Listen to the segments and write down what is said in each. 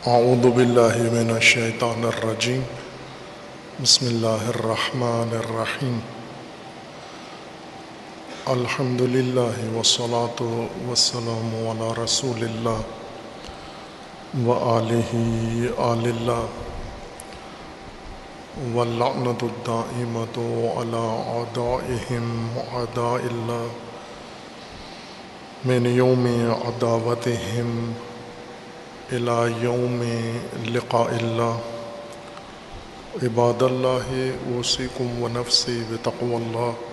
اعوذ باللہ من الشیطان الرجیم بسم اللہ الرحمن الرحیم الحمد للہ والصلاة والسلام علی رسول اللہ وآلہ آل اللہ واللعنۃ الدائمۃ علی اعدائہم اعداء اللہ من یوم عداوتہم الی یوم لقاء اللہ عباد اللہ اوصیکم ونفسی بتقوی اللہ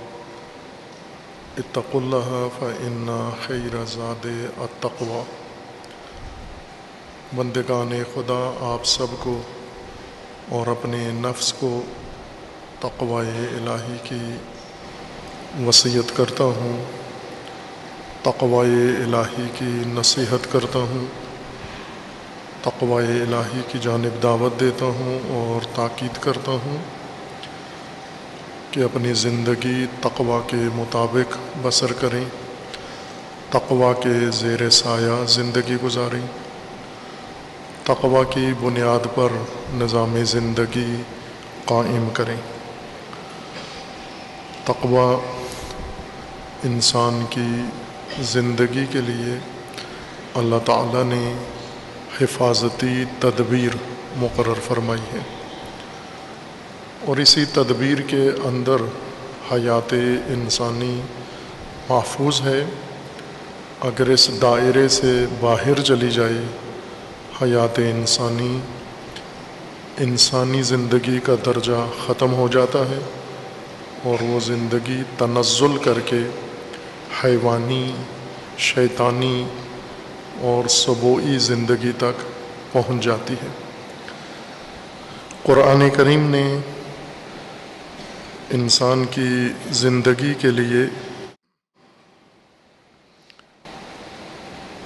اتقوا اللہ فإن خیر زاد التقوی۔ بندگان خدا، آپ سب کو اور اپنے نفس کو تقوی الہی کی وصیت کرتا ہوں، تقوی الہی کی نصیحت کرتا ہوں، تقوی الہی کی جانب دعوت دیتا ہوں اور تاکید کرتا ہوں کہ اپنی زندگی تقوی کے مطابق بسر کریں، تقوی کے زیر سایہ زندگی گزاریں، تقوی کی بنیاد پر نظام زندگی قائم کریں۔ تقوی انسان کی زندگی کے لیے اللہ تعالیٰ نے حفاظتی تدبیر مقرر فرمائی ہے، اور اسی تدبیر کے اندر حیات انسانی محفوظ ہے۔ اگر اس دائرے سے باہر چلی جائے حیات انسانی زندگی کا درجہ ختم ہو جاتا ہے، اور وہ زندگی تنزل کر کے حیوانی، شیطانی اور سبوئی زندگی تک پہنچ جاتی ہے۔ قرآن کریم نے انسان کی زندگی کے لیے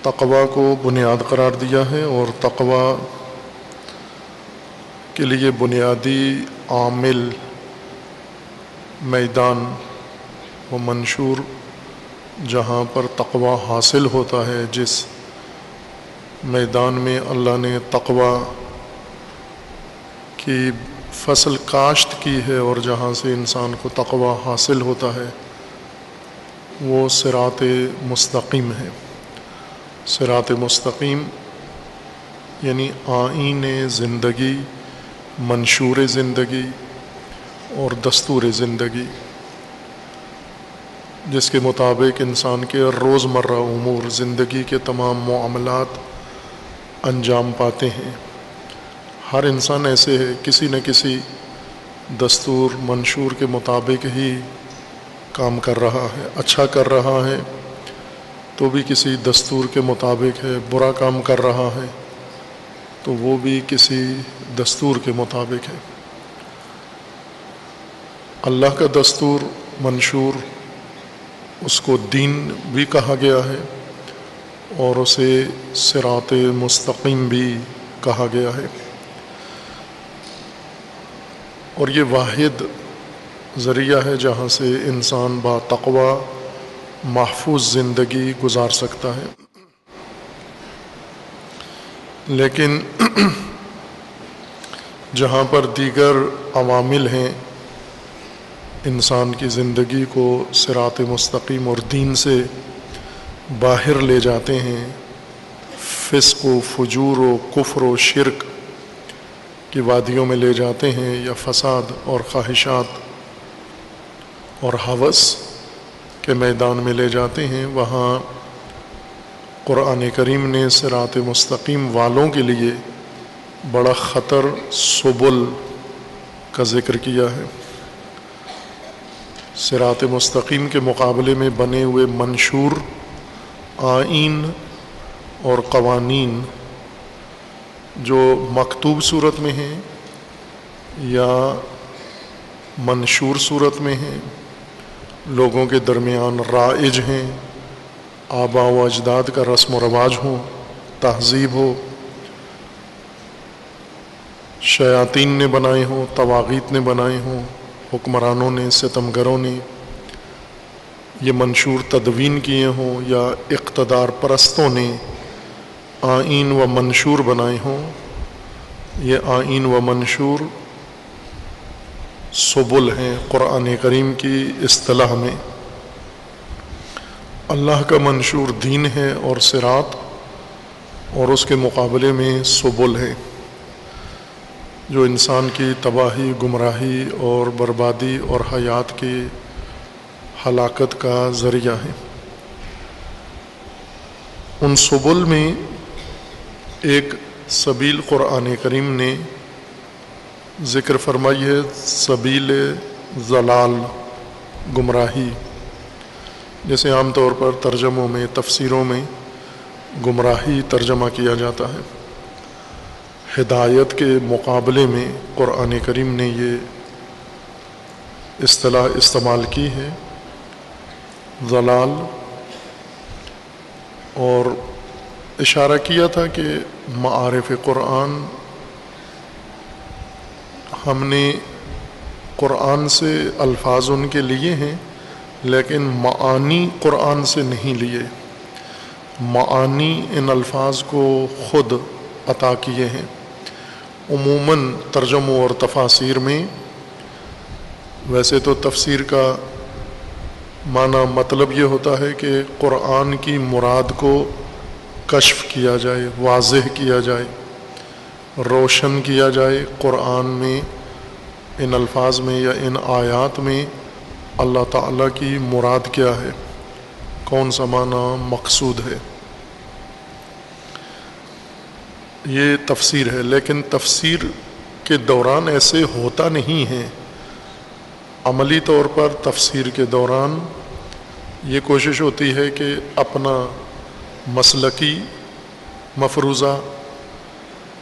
تقوی کو بنیاد قرار دیا ہے، اور تقوی کے لیے بنیادی عامل، میدان و منشور جہاں پر تقوی حاصل ہوتا ہے، جس میدان میں اللہ نے تقوی کی فصل کاشت کی ہے اور جہاں سے انسان کو تقوی حاصل ہوتا ہے، وہ صراط مستقیم ہے۔ صراط مستقیم یعنی آئین زندگی، منشور زندگی اور دستور زندگی، جس کے مطابق انسان کے روزمرہ امور، زندگی کے تمام معاملات انجام پاتے ہیں۔ ہر انسان ایسے ہے، کسی نہ کسی دستور منشور کے مطابق ہی کام کر رہا ہے، اچھا کر رہا ہے تو بھی کسی دستور کے مطابق ہے، برا کام کر رہا ہے تو وہ بھی کسی دستور کے مطابق ہے۔ اللہ کا دستور منشور، اس کو دین بھی کہا گیا ہے اور اسے صراط مستقیم بھی کہا گیا ہے، اور یہ واحد ذریعہ ہے جہاں سے انسان با تقوی محفوظ زندگی گزار سکتا ہے۔ لیکن جہاں پر دیگر عوامل ہیں انسان کی زندگی کو صراط مستقیم اور دین سے باہر لے جاتے ہیں، فسق و فجور و کفر و شرک کی وادیوں میں لے جاتے ہیں، یا فساد اور خواہشات اور ہوس کے میدان میں لے جاتے ہیں، وہاں قرآن کریم نے صراط مستقیم والوں کے لیے بڑا خطر سبل کا ذکر کیا ہے۔ صراط مستقیم کے مقابلے میں بنے ہوئے منشور، آئین اور قوانین جو مکتوب صورت میں ہیں یا منشور صورت میں ہیں، لوگوں کے درمیان رائج ہیں، آباء و اجداد کا رسم و رواج ہو، تہذیب ہو، شیاطین نے بنائے ہوں، طواغیت نے بنائے ہوں، حکمرانوں نے، ستمگروں نے یہ منشور تدوین کیے ہوں، یا اقتدار پرستوں نے آئین و منشور بنائے ہوں، یہ آئین و منشور سبل ہیں قرآن کریم کی اصطلاح میں. اللہ کا منشور دین ہے اور صراط، اور اس کے مقابلے میں سبل ہے جو انسان کی تباہی، گمراہی اور بربادی اور حیات کی ہلاکت کا ذریعہ ہے. ان سبل میں ایک سبیل قرآن کریم نے ذکر فرمائی ہے، سبیل ضلال، گمراہی، جیسے عام طور پر ترجموں میں، تفسیروں میں گمراہی ترجمہ کیا جاتا ہے. ہدایت کے مقابلے میں قرآن کریم نے یہ اصطلاح استعمال کی ہے، ضلال، اور اشارہ کیا تھا کہ معارف قرآن ہم نے قرآن سے الفاظ ان کے لیے ہیں، لیکن معانی قرآن سے نہیں لیے. معانی ان الفاظ کو خود عطا کیے ہیں. عموماً ترجموں اور تفاسیر میں ویسے تو تفسیر کا معنی مطلب یہ ہوتا ہے کہ قرآن کی مراد کو کشف کیا جائے، واضح کیا جائے، روشن کیا جائے. قرآن میں ان الفاظ میں یا ان آیات میں اللہ تعالیٰ کی مراد کیا ہے، کون سا معنی مقصود ہے، یہ تفسیر ہے. لیکن تفسیر کے دوران ایسے ہوتا نہیں ہے. عملی طور پر تفسیر کے دوران یہ کوشش ہوتی ہے کہ اپنا مسلکی مفروضہ،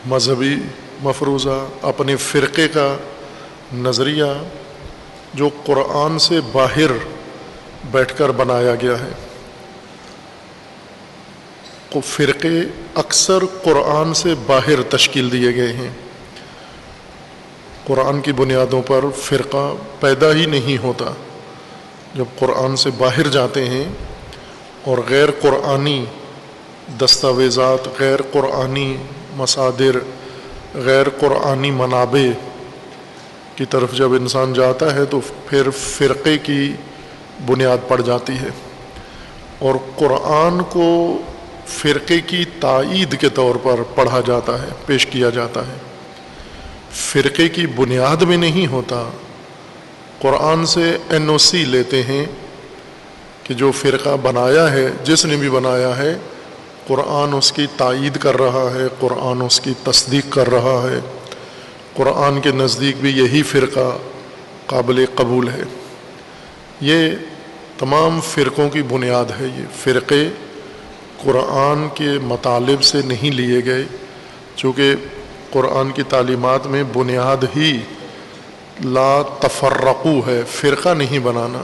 مذہبی مفروضہ، اپنے فرقے کا نظریہ جو قرآن سے باہر بیٹھ کر بنایا گیا ہے. فرقے اکثر قرآن سے باہر تشکیل دیے گئے ہیں. قرآن کی بنیادوں پر فرقہ پیدا ہی نہیں ہوتا. جب قرآن سے باہر جاتے ہیں اور غیر قرآنی دستاویزات، غیر قرآنی مصادر، غیر قرآنی منابع کی طرف جب انسان جاتا ہے تو پھر فرقے کی بنیاد پڑ جاتی ہے، اور قرآن کو فرقے کی تائید کے طور پر پڑھا جاتا ہے، پیش کیا جاتا ہے. فرقے کی بنیاد میں نہیں ہوتا. قرآن سے NOC لیتے ہیں کہ جو فرقہ بنایا ہے، جس نے بھی بنایا ہے، قرآن اس کی تائید کر رہا ہے، قرآن اس کی تصدیق کر رہا ہے. قرآن کے نزدیک بھی یہی فرقہ قابل قبول ہے. یہ تمام فرقوں کی بنیاد ہے. یہ فرقے قرآن کے مطالب سے نہیں لیے گئے، چونکہ قرآن کی تعلیمات میں بنیاد ہی لا تفرقو ہے. فرقہ نہیں بنانا،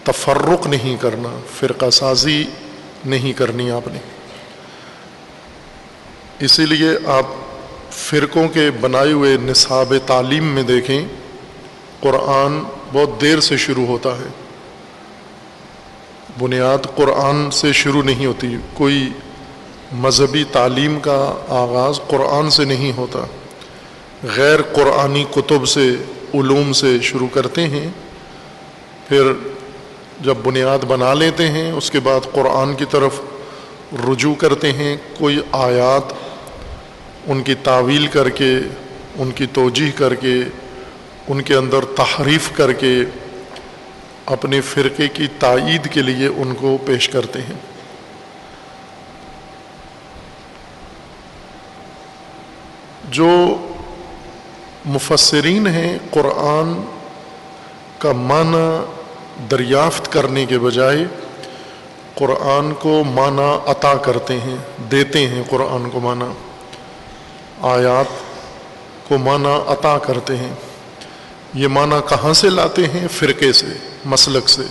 تفرق نہیں کرنا، فرقہ سازی نہیں کرنی آپ نے. اسی لیے آپ فرقوں کے بنائے ہوئے نصاب تعلیم میں دیکھیں، قرآن بہت دیر سے شروع ہوتا ہے. بنیاد قرآن سے شروع نہیں ہوتی. کوئی مذہبی تعلیم کا آغاز قرآن سے نہیں ہوتا. غیر قرآنی کتب سے، علوم سے شروع کرتے ہیں، پھر جب بنیاد بنا لیتے ہیں اس کے بعد قرآن کی طرف رجوع کرتے ہیں. کوئی آیات ان کی تعویل کر کے، ان کی توجیح کر کے، ان کے اندر تحریف کر کے اپنے فرقے کی تائید کے لیے ان کو پیش کرتے ہیں. جو مفسرین ہیں قرآن کا معنی دریافت کرنے کے بجائے قرآن کو معنی عطا کرتے ہیں، دیتے ہیں. قرآن کو معنی، آیات کو معنی عطا کرتے ہیں. یہ معنی کہاں سے لاتے ہیں؟ فرقے سے، مسلک سے،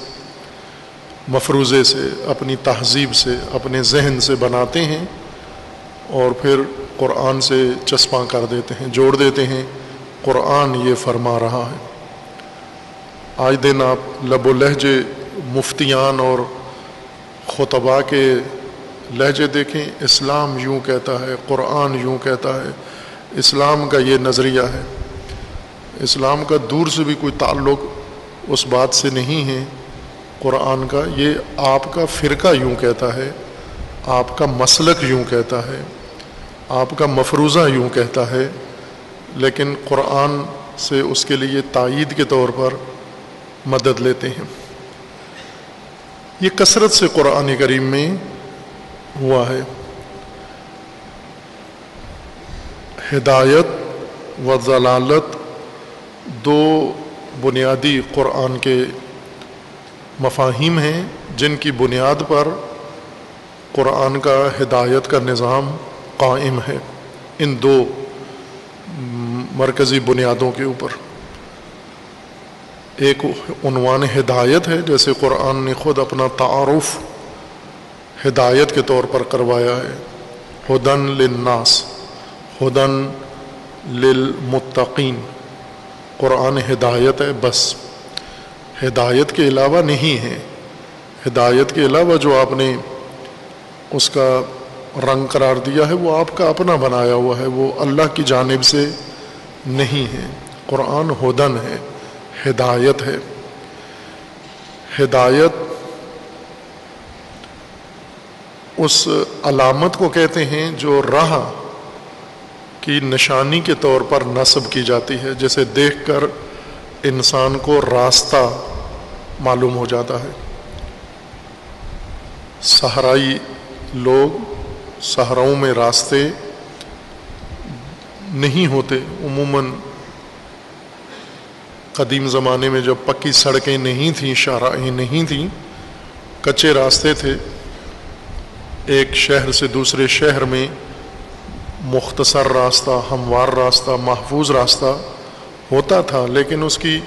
مفروضے سے، اپنی تہذیب سے، اپنے ذہن سے بناتے ہیں اور پھر قرآن سے چسپاں کر دیتے ہیں، جوڑ دیتے ہیں. قرآن یہ فرما رہا ہے. آج دن آپ لب و لہجے مفتیان اور خطباء کے لہجے دیکھیں. اسلام یوں کہتا ہے، قرآن یوں کہتا ہے، اسلام کا یہ نظریہ ہے۔ اسلام کا دور سے بھی کوئی تعلق اس بات سے نہیں ہے قرآن کا، یہ آپ کا فرقہ یوں کہتا ہے، آپ کا مسلک یوں کہتا ہے، آپ کا مفروضہ یوں کہتا ہے، لیکن قرآن سے اس کے لیے تائید کے طور پر مدد لیتے ہیں۔ یہ کثرت سے قرآن کریم میں ہوا ہے۔ ہدایت و ضلالت دو بنیادی قرآن کے مفاہیم ہیں جن کی بنیاد پر قرآن کا ہدایت کا نظام قائم ہے، ان دو مرکزی بنیادوں کے اوپر۔ ایک عنوان ہدایت ہے، جیسے قرآن نے خود اپنا تعارف ہدایت کے طور پر کروایا ہے، ہدن للناس، ہدن للمتقین۔ قرآن ہدایت ہے، بس ہدایت کے علاوہ نہیں ہے۔ ہدایت کے علاوہ جو آپ نے اس کا رنگ قرار دیا ہے وہ آپ کا اپنا بنایا ہوا ہے، وہ اللہ کی جانب سے نہیں ہے۔ قرآن ہدن ہے، ہدایت ہے۔ ہدایت اس علامت کو کہتے ہیں جو راہ کی نشانی کے طور پر نصب کی جاتی ہے، جسے دیکھ کر انسان کو راستہ معلوم ہو جاتا ہے۔ صحرائی لوگ، صحراؤں میں راستے نہیں ہوتے عموماً۔ قدیم زمانے میں جب پکی سڑکیں نہیں تھیں، شاہراہیں نہیں تھیں، کچے راستے تھے، ایک شہر سے دوسرے شہر میں مختصر راستہ، ہموار راستہ، محفوظ راستہ ہوتا تھا، لیکن اس کی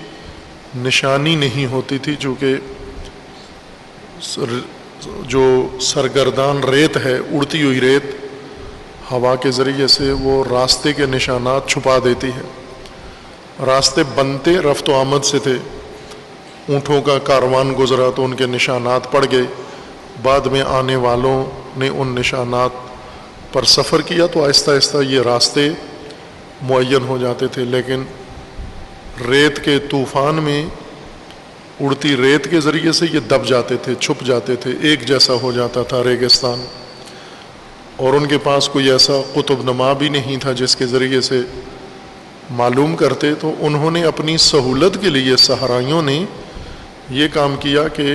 نشانی نہیں ہوتی تھی، چونکہ جو سرگردان ریت ہے، اڑتی ہوئی ریت، ہوا کے ذریعے سے وہ راستے کے نشانات چھپا دیتی ہے۔ راستے بنتے رفت و آمد سے تھے، اونٹوں کا کاروان گزرا تو ان کے نشانات پڑ گئے، بعد میں آنے والوں نے ان نشانات پر سفر کیا تو آہستہ آہستہ یہ راستے معین ہو جاتے تھے۔ لیکن ریت کے طوفان میں اڑتی ریت کے ذریعے سے یہ دب جاتے تھے، چھپ جاتے تھے، ایک جیسا ہو جاتا تھا ریگستان، اور ان کے پاس کوئی ایسا قطب نما بھی نہیں تھا جس کے ذریعے سے معلوم کرتے۔ تو انہوں نے اپنی سہولت کے لیے، صحرائیوں نے یہ کام کیا کہ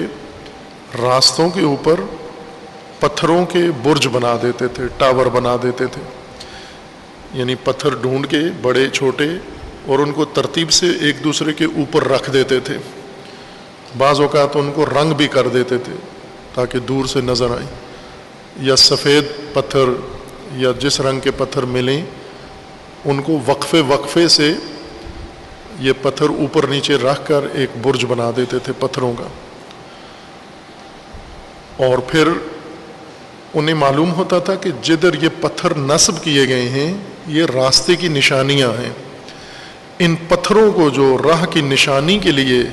راستوں کے اوپر پتھروں کے برج بنا دیتے تھے، ٹاور بنا دیتے تھے، یعنی پتھر ڈھونڈ کے بڑے چھوٹے، اور ان کو ترتیب سے ایک دوسرے کے اوپر رکھ دیتے تھے۔ بعض اوقات ان کو رنگ بھی کر دیتے تھے تاکہ دور سے نظر آئیں، یا سفید پتھر یا جس رنگ کے پتھر ملیں ان کو وقفے وقفے سے یہ پتھر اوپر نیچے رکھ کر ایک برج بنا دیتے تھے پتھروں کا، اور پھر انہیں معلوم ہوتا تھا کہ جدھر یہ پتھر نصب کیے گئے ہیں یہ راستے کی نشانیاں ہیں۔ ان پتھروں کو جو راہ کی نشانی کے لیے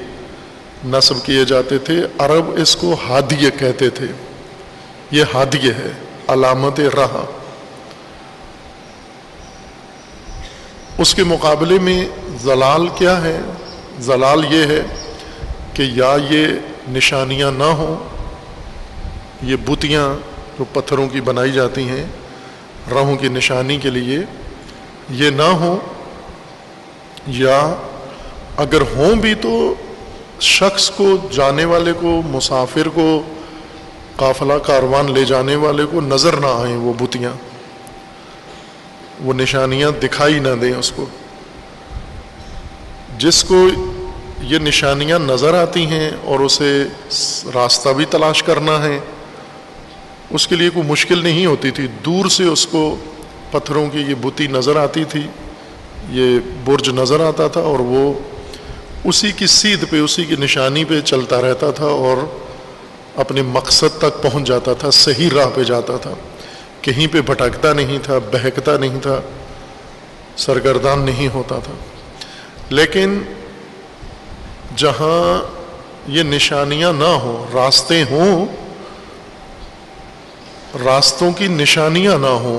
نصب کیے جاتے تھے، عرب اس کو ہادیہ کہتے تھے۔ یہ ہادیہ ہے، علامت راہ۔ اس کے مقابلے میں ضلال کیا ہے؟ ضلال یہ ہے کہ یا یہ نشانیاں نہ ہوں، یہ بتیاں جو پتھروں کی بنائی جاتی ہیں راہوں کی نشانی کے لیے، یہ نہ ہوں، یا اگر ہوں بھی تو شخص کو، جانے والے کو، مسافر کو، قافلہ کاروان لے جانے والے کو نظر نہ آئیں وہ بتیاں، وہ نشانیاں دکھائی نہ دیں اس کو۔ جس کو یہ نشانیاں نظر آتی ہیں اور اسے راستہ بھی تلاش کرنا ہے، اس کے لیے کوئی مشکل نہیں ہوتی تھی، دور سے اس کو پتھروں کی یہ بتی نظر آتی تھی، یہ برج نظر آتا تھا، اور وہ اسی کی سیدھ پہ، اسی کی نشانی پہ چلتا رہتا تھا اور اپنے مقصد تک پہنچ جاتا تھا، صحیح راہ پہ جاتا تھا، کہیں پہ بھٹکتا نہیں تھا، بہکتا نہیں تھا، سرگردان نہیں ہوتا تھا۔ لیکن جہاں یہ نشانیاں نہ ہوں، راستے ہوں، راستوں کی نشانیاں نہ ہوں،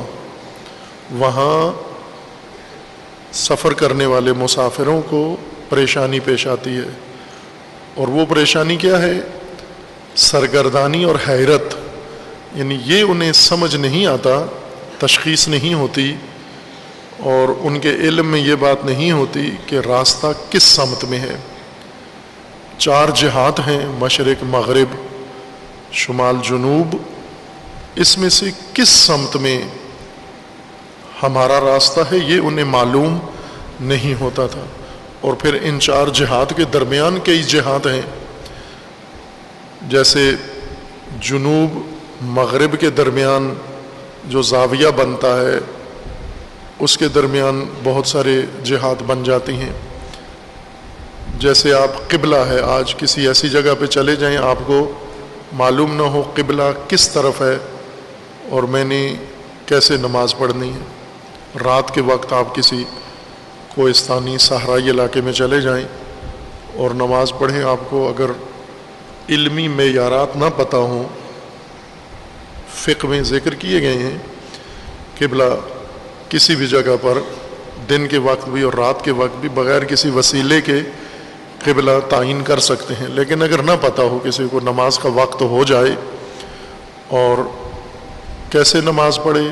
وہاں سفر کرنے والے مسافروں کو پریشانی پیش آتی ہے، اور وہ پریشانی کیا ہے؟ سرگردانی اور حیرت، یعنی یہ انہیں سمجھ نہیں آتا، تشخیص نہیں ہوتی، اور ان کے علم میں یہ بات نہیں ہوتی کہ راستہ کس سمت میں ہے۔ 4 جہات ہیں، مشرق، مغرب، شمال، جنوب، اس میں سے کس سمت میں ہمارا راستہ ہے یہ انہیں معلوم نہیں ہوتا تھا۔ اور پھر ان 4 جہات کے درمیان کئی جہات ہیں، جیسے جنوب مغرب کے درمیان جو زاویہ بنتا ہے اس کے درمیان بہت سارے جہات بن جاتی ہیں۔ جیسے آپ قبلہ ہے، آج کسی ایسی جگہ پہ چلے جائیں آپ کو معلوم نہ ہو قبلہ کس طرف ہے اور میں نے کیسے نماز پڑھنی ہے۔ رات کے وقت آپ کسی کوہستانی صحرائی علاقے میں چلے جائیں اور نماز پڑھیں، آپ کو اگر علمی معیارات نہ پتہ ہوں، فقہ میں ذکر کیے گئے ہیں قبلہ کسی بھی جگہ پر دن کے وقت بھی اور رات کے وقت بھی بغیر کسی وسیلے کے قبلہ تعین کر سکتے ہیں، لیکن اگر نہ پتہ ہو کسی کو، نماز کا وقت ہو جائے اور کیسے نماز پڑھے،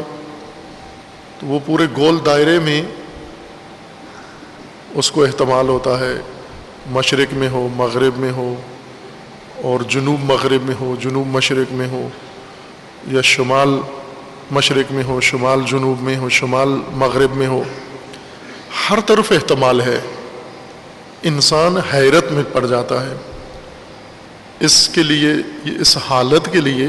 تو وہ پورے گول دائرے میں اس کو احتمال ہوتا ہے، مشرق میں ہو، مغرب میں ہو، اور جنوب مغرب میں ہو، جنوب مشرق میں ہو، یا شمال مشرق میں ہو، شمال جنوب میں ہو، شمال مغرب میں ہو، ہر طرف احتمال ہے۔ انسان حیرت میں پڑ جاتا ہے۔ اس کے لیے، اس حالت کے لیے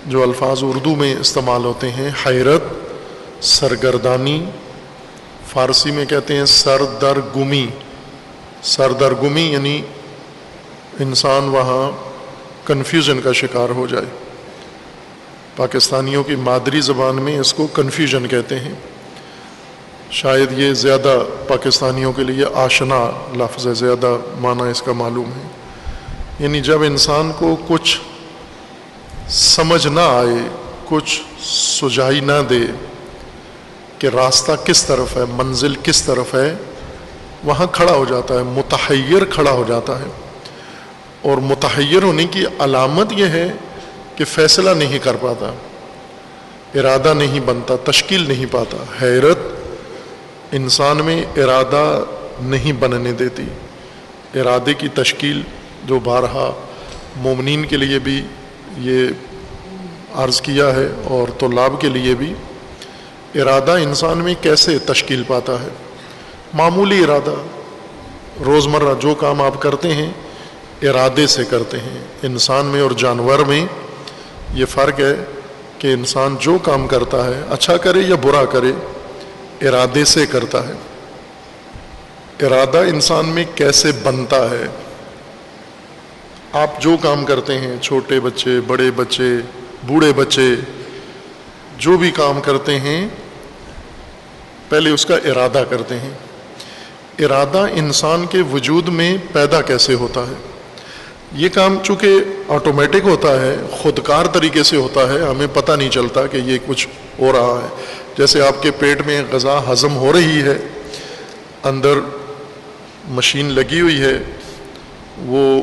جو الفاظ اردو میں استعمال ہوتے ہیں، حیرت، سرگردانی، فارسی میں کہتے ہیں سردرگمی۔ سردرگمی یعنی انسان وہاں کنفیوژن کا شکار ہو جائے۔ پاکستانیوں کی مادری زبان میں اس کو کنفیوژن کہتے ہیں، شاید یہ زیادہ پاکستانیوں کے لیے آشنا لفظ ہے، زیادہ معنی اس کا معلوم ہے۔ یعنی جب انسان کو کچھ سمجھ نہ آئے، کچھ سجائی نہ دے کہ راستہ کس طرف ہے، منزل کس طرف ہے، وہاں کھڑا ہو جاتا ہے، متحیر کھڑا ہو جاتا ہے۔ اور متحیر ہونے کی علامت یہ ہے کہ فیصلہ نہیں کر پاتا، ارادہ نہیں بنتا، تشکیل نہیں پاتا۔ حیرت انسان میں ارادہ نہیں بننے دیتی۔ ارادے کی تشکیل جو بارہا مومنین کے لیے بھی یہ عرض کیا ہے اور طلاب کے لیے بھی، ارادہ انسان میں کیسے تشکیل پاتا ہے؟ معمولی ارادہ، روزمرہ جو کام آپ کرتے ہیں ارادے سے کرتے ہیں۔ انسان میں اور جانور میں یہ فرق ہے کہ انسان جو کام کرتا ہے، اچھا کرے یا برا کرے، ارادے سے کرتا ہے۔ ارادہ انسان میں کیسے بنتا ہے؟ آپ جو کام کرتے ہیں، چھوٹے بچے، بڑے بچے، بوڑھے بچے، جو بھی کام کرتے ہیں پہلے اس کا ارادہ کرتے ہیں۔ ارادہ انسان کے وجود میں پیدا کیسے ہوتا ہے؟ یہ کام چونکہ آٹومیٹک ہوتا ہے، خودکار طریقے سے ہوتا ہے، ہمیں پتہ نہیں چلتا کہ یہ کچھ ہو رہا ہے۔ جیسے آپ کے پیٹ میں غذا ہضم ہو رہی ہے، اندر مشین لگی ہوئی ہے، وہ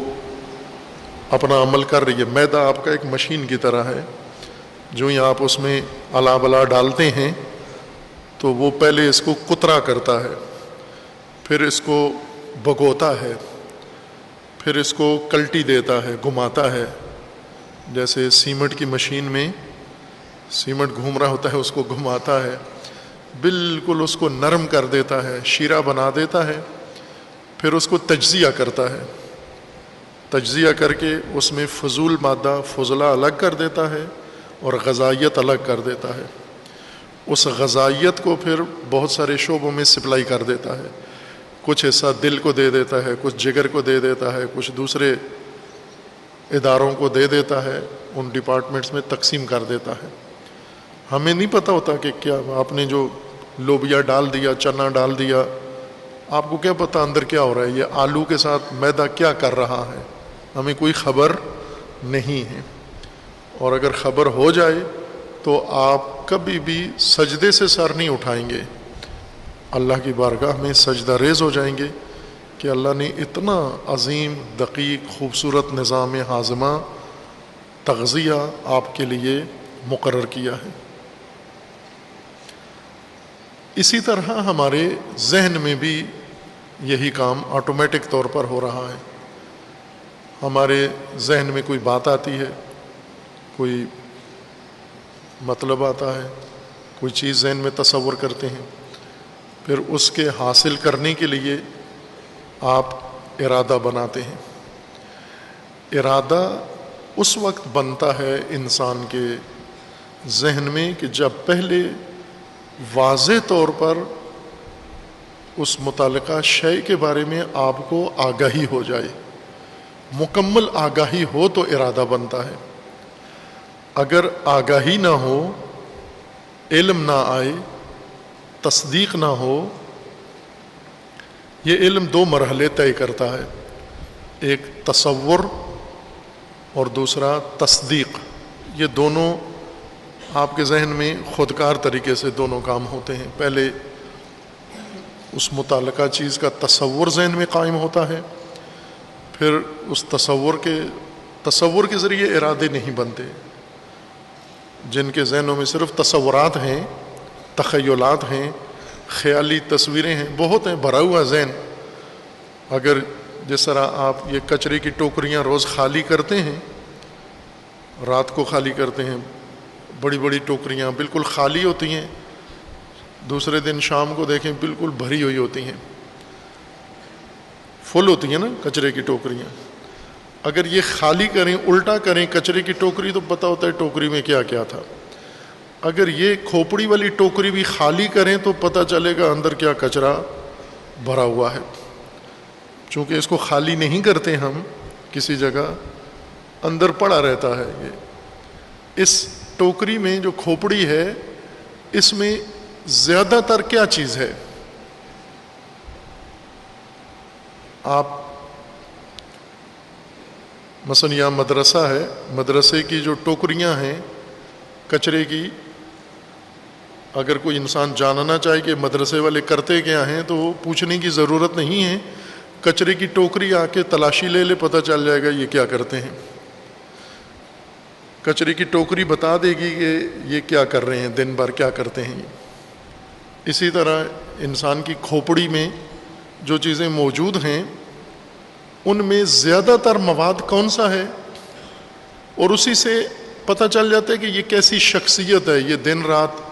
اپنا عمل کر رہی ہے۔ میدا آپ کا ایک مشین کی طرح ہے، جو ہی آپ اس میں الا بلا ڈالتے ہیں تو وہ پہلے اس کو کترا کرتا ہے، پھر اس کو بھگوتا ہے، پھر اس کو کلٹی دیتا ہے، گھماتا ہے۔ جیسے سیمنٹ کی مشین میں سیمنٹ گھوم رہا ہوتا ہے، اس کو گھماتا ہے، بالکل اس کو نرم کر دیتا ہے، شیرہ بنا دیتا ہے، پھر اس کو تجزیہ کرتا ہے۔ تجزیہ کر کے اس میں فضول مادہ، فضلہ الگ کر دیتا ہے اور غذائیت الگ کر دیتا ہے۔ اس غذائیت کو پھر بہت سارے شعبوں میں سپلائی کر دیتا ہے، کچھ حصہ دل کو دے دیتا ہے، کچھ جگر کو دے دیتا ہے، کچھ دوسرے اداروں کو دے دیتا ہے، ان ڈپارٹمنٹس میں تقسیم کر دیتا ہے۔ ہمیں نہیں پتہ ہوتا کہ کیا آپ نے جو لوبیا ڈال دیا، چنا ڈال دیا، آپ کو کیا پتہ اندر کیا ہو رہا ہے، یہ آلو کے ساتھ میدا کیا کر رہا ہے، ہمیں کوئی خبر نہیں ہے۔ اور اگر خبر ہو جائے تو آپ کبھی بھی سجدے سے سر نہیں اٹھائیں گے، اللہ کی بارگاہ میں سجدہ ریز ہو جائیں گے کہ اللہ نے اتنا عظیم دقیق خوبصورت نظام ہاضمہ تغذیہ آپ کے لیے مقرر کیا ہے۔ اسی طرح ہمارے ذہن میں بھی یہی کام آٹومیٹک طور پر ہو رہا ہے۔ ہمارے ذہن میں کوئی بات آتی ہے، کوئی مطلب آتا ہے، کوئی چیز ذہن میں تصور کرتے ہیں، پھر اس کے حاصل کرنے کے لیے آپ ارادہ بناتے ہیں۔ ارادہ اس وقت بنتا ہے انسان کے ذہن میں کہ جب پہلے واضح طور پر اس متعلقہ شے کے بارے میں آپ کو آگاہی ہو جائے، مکمل آگاہی ہو تو ارادہ بنتا ہے۔ اگر آگاہی نہ ہو، علم نہ آئے، تصدیق نہ ہو، یہ علم دو مرحلے طے کرتا ہے، ایک تصور اور دوسرا تصدیق۔ یہ دونوں آپ کے ذہن میں خودکار طریقے سے دونوں کام ہوتے ہیں۔ پہلے اس متعلقہ چیز کا تصور ذہن میں قائم ہوتا ہے، پھر اس تصور کے ذریعے ارادے نہیں بنتے۔ جن کے ذہنوں میں صرف تصورات ہیں، تخیلات ہیں، خیالی تصویریں ہیں، بہت ہیں، بھرا ہوا ذہن۔ اگر جس طرح آپ یہ کچرے کی ٹوکریاں روز خالی کرتے ہیں، رات کو خالی کرتے ہیں، بڑی بڑی ٹوکریاں بالکل خالی ہوتی ہیں، دوسرے دن شام کو دیکھیں بالکل بھری ہوئی ہوتی ہیں، فل ہوتی ہیں نا کچرے کی ٹوکریاں۔ اگر یہ خالی کریں، الٹا کریں کچرے کی ٹوکری، تو پتہ ہوتا ہے ٹوکری میں کیا کیا تھا۔ اگر یہ کھوپڑی والی ٹوکری بھی خالی کریں تو پتہ چلے گا اندر کیا کچرا بھرا ہوا ہے۔ چونکہ اس کو خالی نہیں کرتے ہم کسی جگہ، اندر پڑا رہتا ہے۔ یہ اس ٹوکری میں جو کھوپڑی ہے، اس میں زیادہ تر کیا چیز ہے؟ آپ مثلا یہاں مدرسہ ہے، مدرسے کی جو ٹوکریاں ہیں کچرے کی، اگر کوئی انسان جاننا چاہے کہ مدرسے والے کرتے کیا ہیں تو وہ پوچھنے کی ضرورت نہیں ہے، کچرے کی ٹوکری آ کے تلاشی لے لے، پتہ چل جائے گا یہ کیا کرتے ہیں۔ کچرے کی ٹوکری بتا دے گی کہ یہ کیا کر رہے ہیں، دن بھر کیا کرتے ہیں۔ اسی طرح انسان کی کھوپڑی میں جو چیزیں موجود ہیں، ان میں زیادہ تر مواد کون سا ہے، اور اسی سے پتہ چل جاتا ہے کہ یہ کیسی شخصیت ہے، یہ دن رات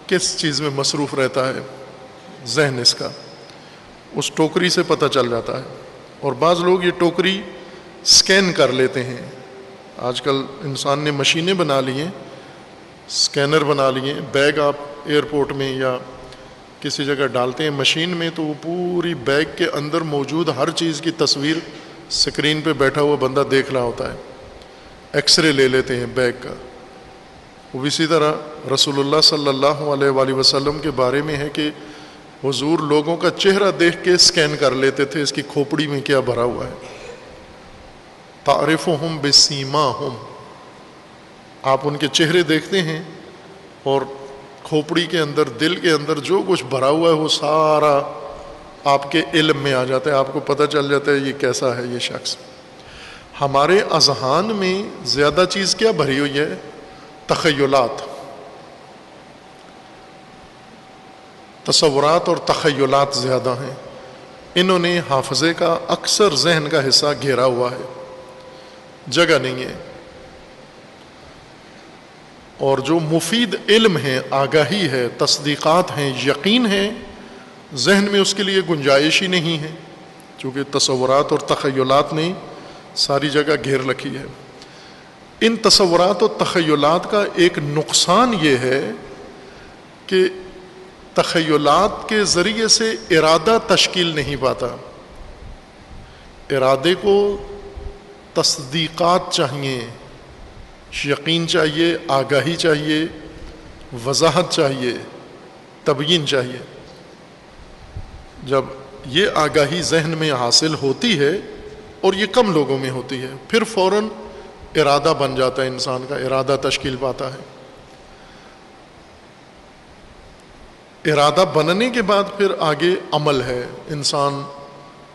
کس چیز میں مصروف رہتا ہے۔ ذہن اس کا اس ٹوکری سے پتہ چل جاتا ہے۔ اور بعض لوگ یہ ٹوکری سکین کر لیتے ہیں۔ آج کل انسان نے مشینیں بنا لی ہیں، سکینر بنا لیے ہیں۔ بیگ آپ ایئرپورٹ میں یا کسی جگہ ڈالتے ہیں مشین میں، تو وہ پوری بیگ کے اندر موجود ہر چیز کی تصویر سکرین پہ بیٹھا ہوا بندہ دیکھ رہا ہوتا ہے۔ ایکس رے لے لیتے ہیں بیگ کا۔ وہ اسی طرح رسول اللہ صلی اللہ علیہ وآلہ وسلم کے بارے میں ہے کہ حضور لوگوں کا چہرہ دیکھ کے سکین کر لیتے تھے، اس کی کھوپڑی میں کیا بھرا ہوا ہے۔ تعرفہم بسیماہم، آپ ان کے چہرے دیکھتے ہیں، اور کھوپڑی کے اندر، دل کے اندر جو کچھ بھرا ہوا ہے وہ سارا آپ کے علم میں آ جاتا ہے، آپ کو پتہ چل جاتا ہے یہ کیسا ہے یہ شخص۔ ہمارے اذہان میں زیادہ چیز کیا بھری ہوئی ہے؟ تخیلات، تصورات اور تخیلات زیادہ ہیں۔ انہوں نے حافظے کا اکثر ذہن کا حصہ گھیرا ہوا ہے، جگہ نہیں ہے۔ اور جو مفید علم ہے، آگاہی ہے، تصدیقات ہیں، یقین ہے، ذہن میں اس کے لیے گنجائش ہی نہیں ہے، چونکہ تصورات اور تخیلات نے ساری جگہ گھیر رکھی ہے۔ ان تصورات اور تخیلات کا ایک نقصان یہ ہے کہ تخیلات کے ذریعے سے ارادہ تشکیل نہیں پاتا۔ ارادے کو تصدیقات چاہیے، یقین چاہیے، آگاہی چاہیے، وضاحت چاہیے، تبیین چاہیے۔ جب یہ آگاہی ذہن میں حاصل ہوتی ہے، اور یہ کم لوگوں میں ہوتی ہے، پھر فوراً ارادہ بن جاتا ہے، انسان کا ارادہ تشکیل پاتا ہے۔ ارادہ بننے کے بعد پھر آگے عمل ہے. انسان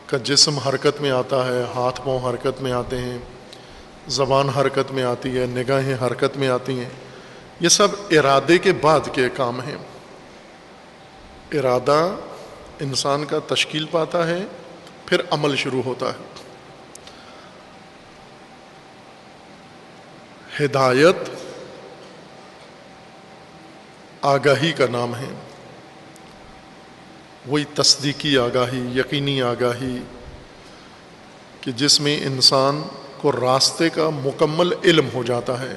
کا جسم حرکت میں آتا ہے، ہاتھ پاؤں حرکت میں آتے ہیں، زبان حرکت میں آتی ہے، نگاہیں حرکت میں آتی ہیں. یہ سب ارادے کے بعد کے کام ہیں. ارادہ انسان کا تشکیل پاتا ہے، پھر عمل شروع ہوتا ہے. ہدایت آگاہی کا نام ہے، وہی تصدیقی آگاہی، یقینی آگاہی کہ جس میں انسان کو راستے کا مکمل علم ہو جاتا ہے،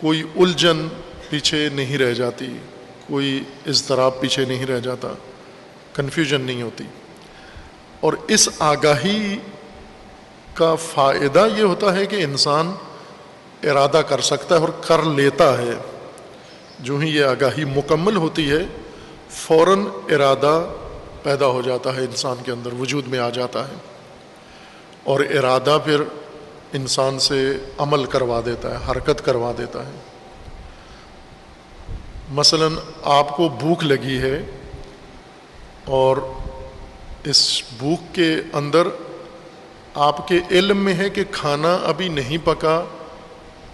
کوئی الجھن پیچھے نہیں رہ جاتی، کوئی اضطراب پیچھے نہیں رہ جاتا، کنفیوژن نہیں ہوتی. اور اس آگاہی کا فائدہ یہ ہوتا ہے کہ انسان ارادہ کر سکتا ہے اور کر لیتا ہے. جو ہی یہ آگاہی مکمل ہوتی ہے، فوراً ارادہ پیدا ہو جاتا ہے، انسان کے اندر وجود میں آ جاتا ہے، اور ارادہ پھر انسان سے عمل کروا دیتا ہے، حرکت کروا دیتا ہے. مثلا آپ کو بھوک لگی ہے اور اس بھوک کے اندر آپ کے علم میں ہے کہ کھانا ابھی نہیں پکا،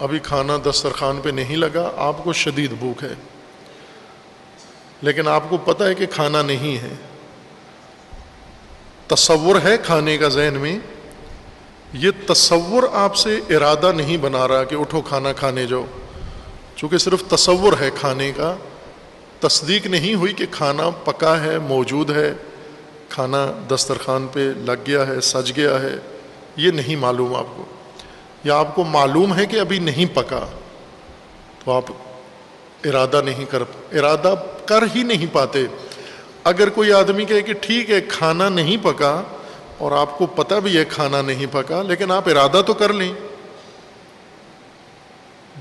ابھی کھانا دسترخوان پہ نہیں لگا، آپ کو شدید بھوک ہے، لیکن آپ کو پتہ ہے کہ کھانا نہیں ہے. تصور ہے کھانے کا ذہن میں، یہ تصور آپ سے ارادہ نہیں بنا رہا کہ اٹھو کھانا کھانے جاؤ، چونکہ صرف تصور ہے کھانے کا، تصدیق نہیں ہوئی کہ کھانا پکا ہے، موجود ہے، کھانا دسترخوان پہ لگ گیا ہے، سج گیا ہے، یہ نہیں معلوم آپ کو. یا آپ کو معلوم ہے کہ ابھی نہیں پکا، تو آپ ارادہ کر ہی نہیں پاتے. اگر کوئی آدمی کہے کہ ٹھیک ہے کھانا نہیں پکا، اور آپ کو پتہ بھی ہے کھانا نہیں پکا، لیکن آپ ارادہ تو کر لیں.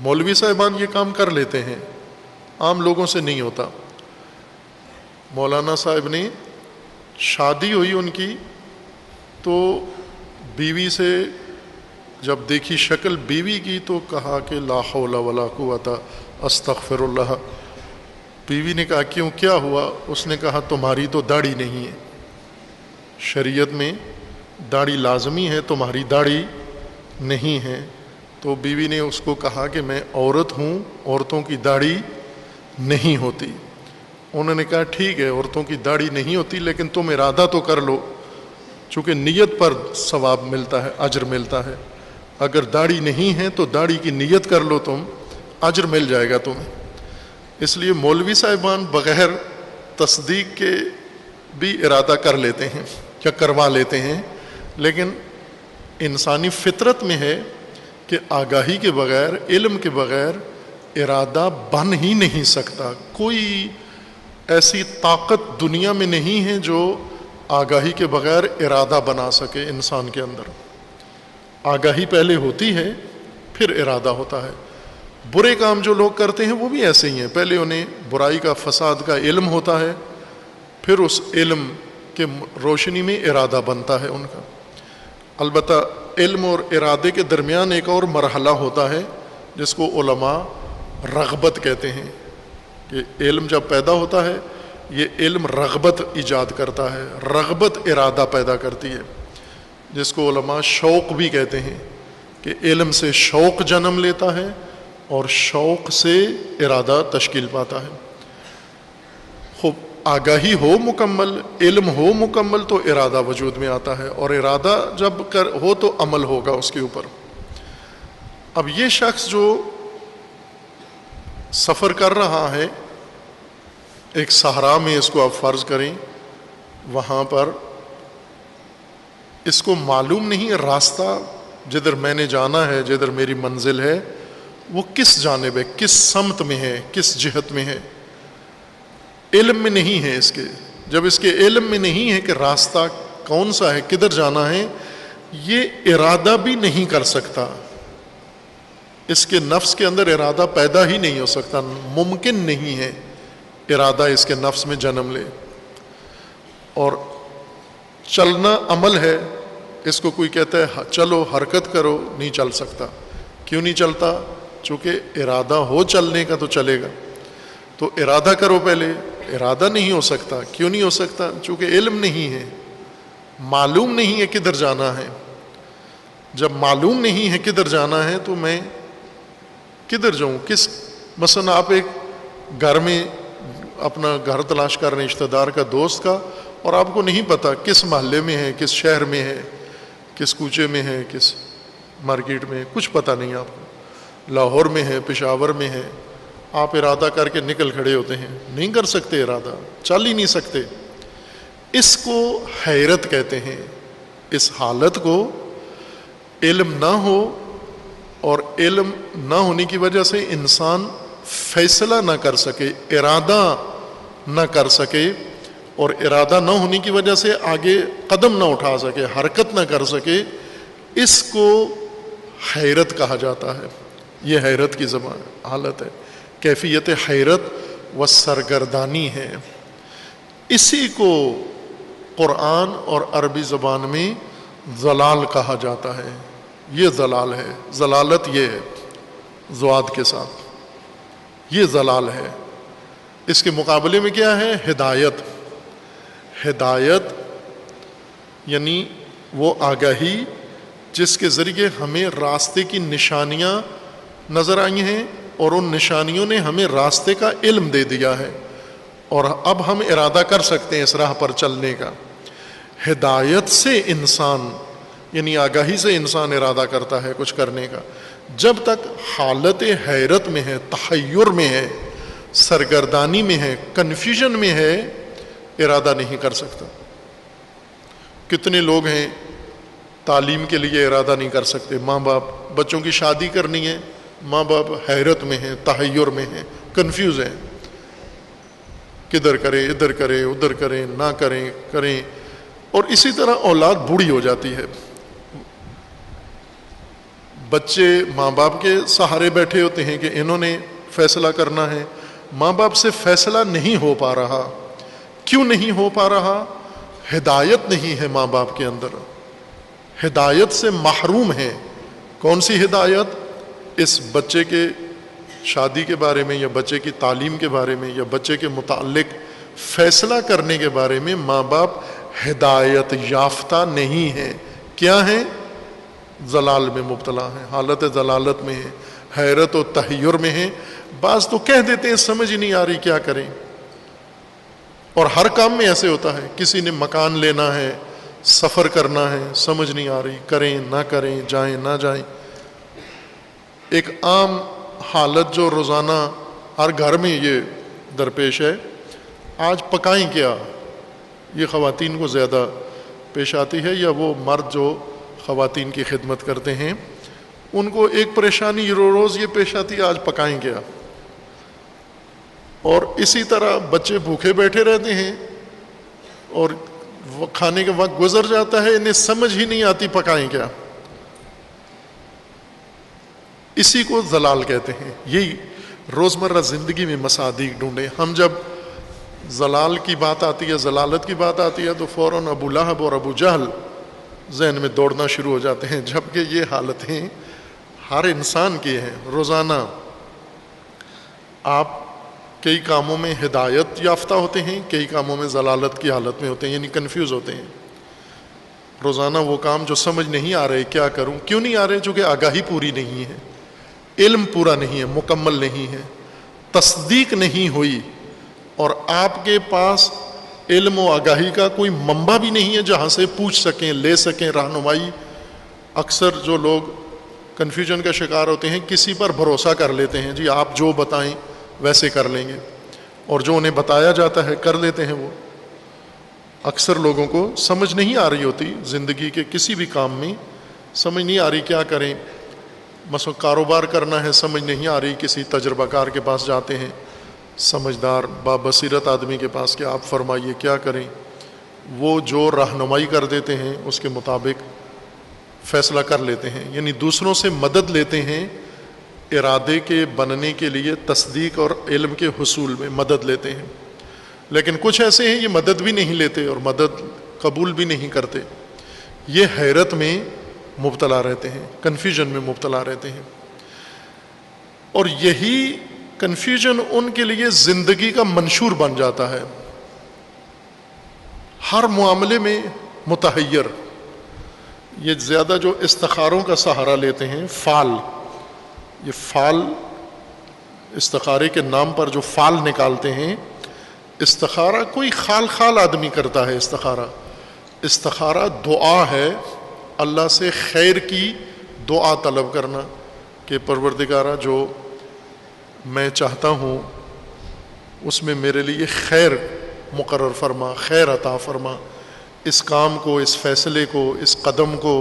مولوی صاحبان یہ کام کر لیتے ہیں، عام لوگوں سے نہیں ہوتا. مولانا صاحب نے شادی ہوئی ان کی، تو بیوی سے جب دیکھی شکل بیوی کی تو کہا کہ لا حول ولا قوت استغفر اللہ. بیوی نے کہا کیوں، کیا ہوا؟ اس نے کہا تمہاری تو داڑھی نہیں ہے، شریعت میں داڑھی لازمی ہے، تمہاری داڑھی نہیں ہے. تو بیوی نے اس کو کہا کہ میں عورت ہوں، عورتوں کی داڑھی نہیں ہوتی. انہوں نے کہا ٹھیک ہے عورتوں کی داڑھی نہیں ہوتی، لیکن تم ارادہ تو کر لو، چونکہ نیت پر ثواب ملتا ہے، اجر ملتا ہے. اگر داڑھی نہیں ہے تو داڑھی کی نیت کر لو تم، اجر مل جائے گا تمہیں. اس لیے مولوی صاحبان بغیر تصدیق کے بھی ارادہ کر لیتے ہیں یا کروا لیتے ہیں، لیکن انسانی فطرت میں ہے کہ آگاہی کے بغیر، علم کے بغیر ارادہ بن ہی نہیں سکتا. کوئی ایسی طاقت دنیا میں نہیں ہے جو آگاہی کے بغیر ارادہ بنا سکے انسان کے اندر. آگاہی پہلے ہوتی ہے، پھر ارادہ ہوتا ہے. برے کام جو لوگ کرتے ہیں وہ بھی ایسے ہی ہیں، پہلے انہیں برائی کا، فساد کا علم ہوتا ہے، پھر اس علم کے روشنی میں ارادہ بنتا ہے ان کا. البتہ علم اور ارادے کے درمیان ایک اور مرحلہ ہوتا ہے جس کو علماء رغبت کہتے ہیں، کہ علم جب پیدا ہوتا ہے یہ علم رغبت ایجاد کرتا ہے، رغبت ارادہ پیدا کرتی ہے، جس کو علماء شوق بھی کہتے ہیں، کہ علم سے شوق جنم لیتا ہے اور شوق سے ارادہ تشکیل پاتا ہے. خوب آگاہی ہو مکمل، علم ہو مکمل تو ارادہ وجود میں آتا ہے، اور ارادہ جب ہو تو عمل ہوگا اس کے اوپر. اب یہ شخص جو سفر کر رہا ہے ایک صحرا میں، اس کو آپ فرض کریں، وہاں پر اس کو معلوم نہیں راستہ جدھر میں نے جانا ہے، جدھر میری منزل ہے، وہ کس جانب ہے، کس سمت میں ہے، کس جہت میں ہے. علم میں نہیں ہے اس کے. جب اس کے علم میں نہیں ہے کہ راستہ کون سا ہے، کدھر جانا ہے، یہ ارادہ بھی نہیں کر سکتا. اس کے نفس کے اندر ارادہ پیدا ہی نہیں ہو سکتا، ممکن نہیں ہے ارادہ اس کے نفس میں جنم لے. اور چلنا عمل ہے، اس کو کوئی کہتا ہے چلو حرکت کرو، نہیں چل سکتا. کیوں نہیں چلتا؟ چونکہ ارادہ ہو چلنے کا تو چلے گا. تو ارادہ کرو پہلے، ارادہ نہیں ہو سکتا. کیوں نہیں ہو سکتا؟ چونکہ علم نہیں ہے، معلوم نہیں ہے کدھر جانا ہے. جب معلوم نہیں ہے کدھر جانا ہے تو میں کدھر جاؤں؟ مثلا آپ ایک گھر میں اپنا گھر تلاش کر رہے ہیں رشتہ دار کا، دوست کا، اور آپ کو نہیں پتا کس محلے میں ہے، کس شہر میں ہے، کس کوچے میں ہے، کس مارکیٹ میں ہے، کچھ پتہ نہیں آپ کو. لاہور میں ہے، پشاور میں ہے، آپ ارادہ کر کے نکل کھڑے ہوتے ہیں. نہیں کر سکتے ارادہ، چل ہی نہیں سکتے. اس کو حیرت کہتے ہیں. اس حالت کو علم نہ ہو، اور علم نہ ہونے کی وجہ سے انسان فیصلہ نہ کر سکے، ارادہ نہ کر سکے، اور ارادہ نہ ہونے کی وجہ سے آگے قدم نہ اٹھا سکے، حرکت نہ کر سکے، اس کو حیرت کہا جاتا ہے. یہ حیرت کی حالت ہے، کیفیت حیرت و سرگردانی ہے. اسی کو قرآن اور عربی زبان میں ضلال کہا جاتا ہے. یہ ضلال ہے، ضلالت یہ ہے ضاد کے ساتھ، یہ ضلال ہے. اس کے مقابلے میں کیا ہے؟ ہدایت. ہدایت یعنی وہ آگاہی جس کے ذریعے ہمیں راستے کی نشانیاں نظر آئی ہیں، اور ان نشانیوں نے ہمیں راستے کا علم دے دیا ہے، اور اب ہم ارادہ کر سکتے ہیں اس راہ پر چلنے کا. ہدایت سے انسان یعنی آگاہی سے انسان ارادہ کرتا ہے کچھ کرنے کا. جب تک حالت حیرت میں ہے، تحیر میں ہے، سرگردانی میں ہے، کنفیوژن میں ہے، ارادہ نہیں کر سکتا. کتنے لوگ ہیں تعلیم کے لیے ارادہ نہیں کر سکتے. ماں باپ، بچوں کی شادی کرنی ہے، ماں باپ حیرت میں ہیں، تحیر میں ہیں، کنفیوز ہیں، کدھر کریں، ادھر کریں، ادھر کریں، نہ کریں، کریں. اور اسی طرح اولاد بوڑھی ہو جاتی ہے. بچے ماں باپ کے سہارے بیٹھے ہوتے ہیں کہ انہوں نے فیصلہ کرنا ہے. ماں باپ سے فیصلہ نہیں ہو پا رہا. کیوں نہیں ہو پا رہا؟ ہدایت نہیں ہے ماں باپ کے اندر، ہدایت سے محروم ہے. کون سی ہدایت؟ اس بچے کے شادی کے بارے میں، یا بچے کی تعلیم کے بارے میں، یا بچے کے متعلق فیصلہ کرنے کے بارے میں ماں باپ ہدایت یافتہ نہیں ہے. کیا ہیں؟ ضلال میں مبتلا ہیں، حالت ضلالت میں ہیں، حیرت و تحیر میں ہیں. بعض تو کہہ دیتے ہیں سمجھ ہی نہیں آ رہی کیا کریں. اور ہر کام میں ایسے ہوتا ہے. کسی نے مکان لینا ہے، سفر کرنا ہے، سمجھ نہیں آ رہی، کریں نہ کریں، جائیں نہ جائیں. ایک عام حالت جو روزانہ ہر گھر میں یہ درپیش ہے، آج پکائیں کیا؟ یہ خواتین کو زیادہ پیش آتی ہے، یا وہ مرد جو خواتین کی خدمت کرتے ہیں ان کو ایک پریشانی روز یہ پیش آتی ہے، آج پکائیں کیا؟ اور اسی طرح بچے بھوکے بیٹھے رہتے ہیں اور کھانے کا وقت گزر جاتا ہے، انہیں سمجھ ہی نہیں آتی پکائیں کیا. اسی کو ضلال کہتے ہیں. یہی روزمرہ زندگی میں مصادیق ڈھونڈے. ہم جب ضلال کی بات آتی ہے، ضلالت کی بات آتی ہے، تو فوراً ابو لہب اور ابو جہل ذہن میں دوڑنا شروع ہو جاتے ہیں، جبکہ یہ حالتیں ہر انسان کی ہیں. روزانہ آپ کئی کاموں میں ہدایت یافتہ ہوتے ہیں، کئی کاموں میں ضلالت کی حالت میں ہوتے ہیں، یعنی کنفیوز ہوتے ہیں. روزانہ وہ کام جو سمجھ نہیں آ رہے کیا کروں. کیوں نہیں آ رہے؟ چونکہ آگاہی پوری نہیں ہے، علم پورا نہیں ہے، مکمل نہیں ہے، تصدیق نہیں ہوئی، اور آپ کے پاس علم و آگاہی کا کوئی منبع بھی نہیں ہے جہاں سے پوچھ سکیں، لے سکیں رہنمائی. اکثر جو لوگ کنفیوژن کا شکار ہوتے ہیں کسی پر بھروسہ کر لیتے ہیں، جی آپ جو بتائیں ویسے کر لیں گے، اور جو انہیں بتایا جاتا ہے کر لیتے ہیں. وہ اکثر لوگوں کو سمجھ نہیں آ رہی ہوتی، زندگی کے کسی بھی کام میں سمجھ نہیں آ رہی کیا کریں. مثلا کاروبار کرنا ہے، سمجھ نہیں آ رہی، کسی تجربہ کار کے پاس جاتے ہیں، سمجھدار بابصیرت آدمی کے پاس کہ آپ فرمائیے کیا کریں. وہ جو رہنمائی کر دیتے ہیں اس کے مطابق فیصلہ کر لیتے ہیں، یعنی دوسروں سے مدد لیتے ہیں ارادے کے بننے کے لیے، تصدیق اور علم کے حصول میں مدد لیتے ہیں. لیکن کچھ ایسے ہیں یہ مدد بھی نہیں لیتے اور مدد قبول بھی نہیں کرتے. یہ حیرت میں مبتلا رہتے ہیں، کنفیوژن میں مبتلا رہتے ہیں. اور یہی کنفیوژن ان کے لیے زندگی کا منشور بن جاتا ہے، ہر معاملے میں متحیر۔ یہ زیادہ جو استخاروں کا سہارا لیتے ہیں، فال، یہ فال استخارے کے نام پر جو فال نکالتے ہیں، استخارہ کوئی خال آدمی کرتا ہے۔ استخارہ دعا ہے، اللہ سے خیر کی دعا طلب کرنا کہ پروردگارہ جو میں چاہتا ہوں اس میں میرے لیے خیر مقرر فرما، خیر عطا فرما، اس کام کو، اس فیصلے کو، اس قدم کو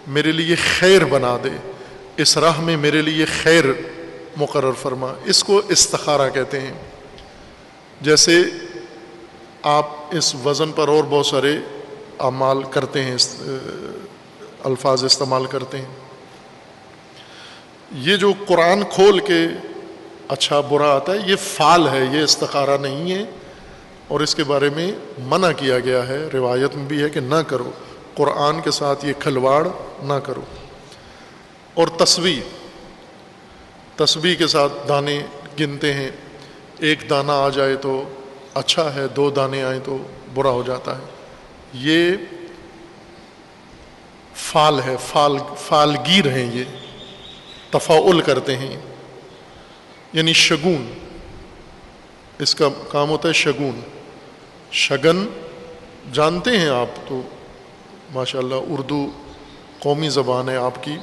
میرے لیے خیر بنا دے، اس راہ میں میرے لیے خیر مقرر فرما۔ اس کو استخارہ کہتے ہیں۔ جیسے آپ اس وزن پر اور بہت سارے اعمال کرتے ہیں، الفاظ استعمال کرتے ہیں۔ یہ جو قرآن کھول کے اچھا برا آتا ہے، یہ فعل ہے، یہ استخارہ نہیں ہے، اور اس کے بارے میں منع کیا گیا ہے، روایت میں بھی ہے کہ نہ کرو، قرآن کے ساتھ یہ کھلواڑ نہ کرو۔ اور تسبیح کے ساتھ دانے گنتے ہیں، ایک دانہ آ جائے تو اچھا ہے، 2 دانے آئیں تو برا ہو جاتا ہے۔ یہ فعل ہے، فالگیر ہیں، یہ تفاعل کرتے ہیں، یعنی شگون، اس کا کام ہوتا ہے شگون۔ شگن جانتے ہیں آپ تو، ماشاءاللہ اردو قومی زبان ہے آپ کی،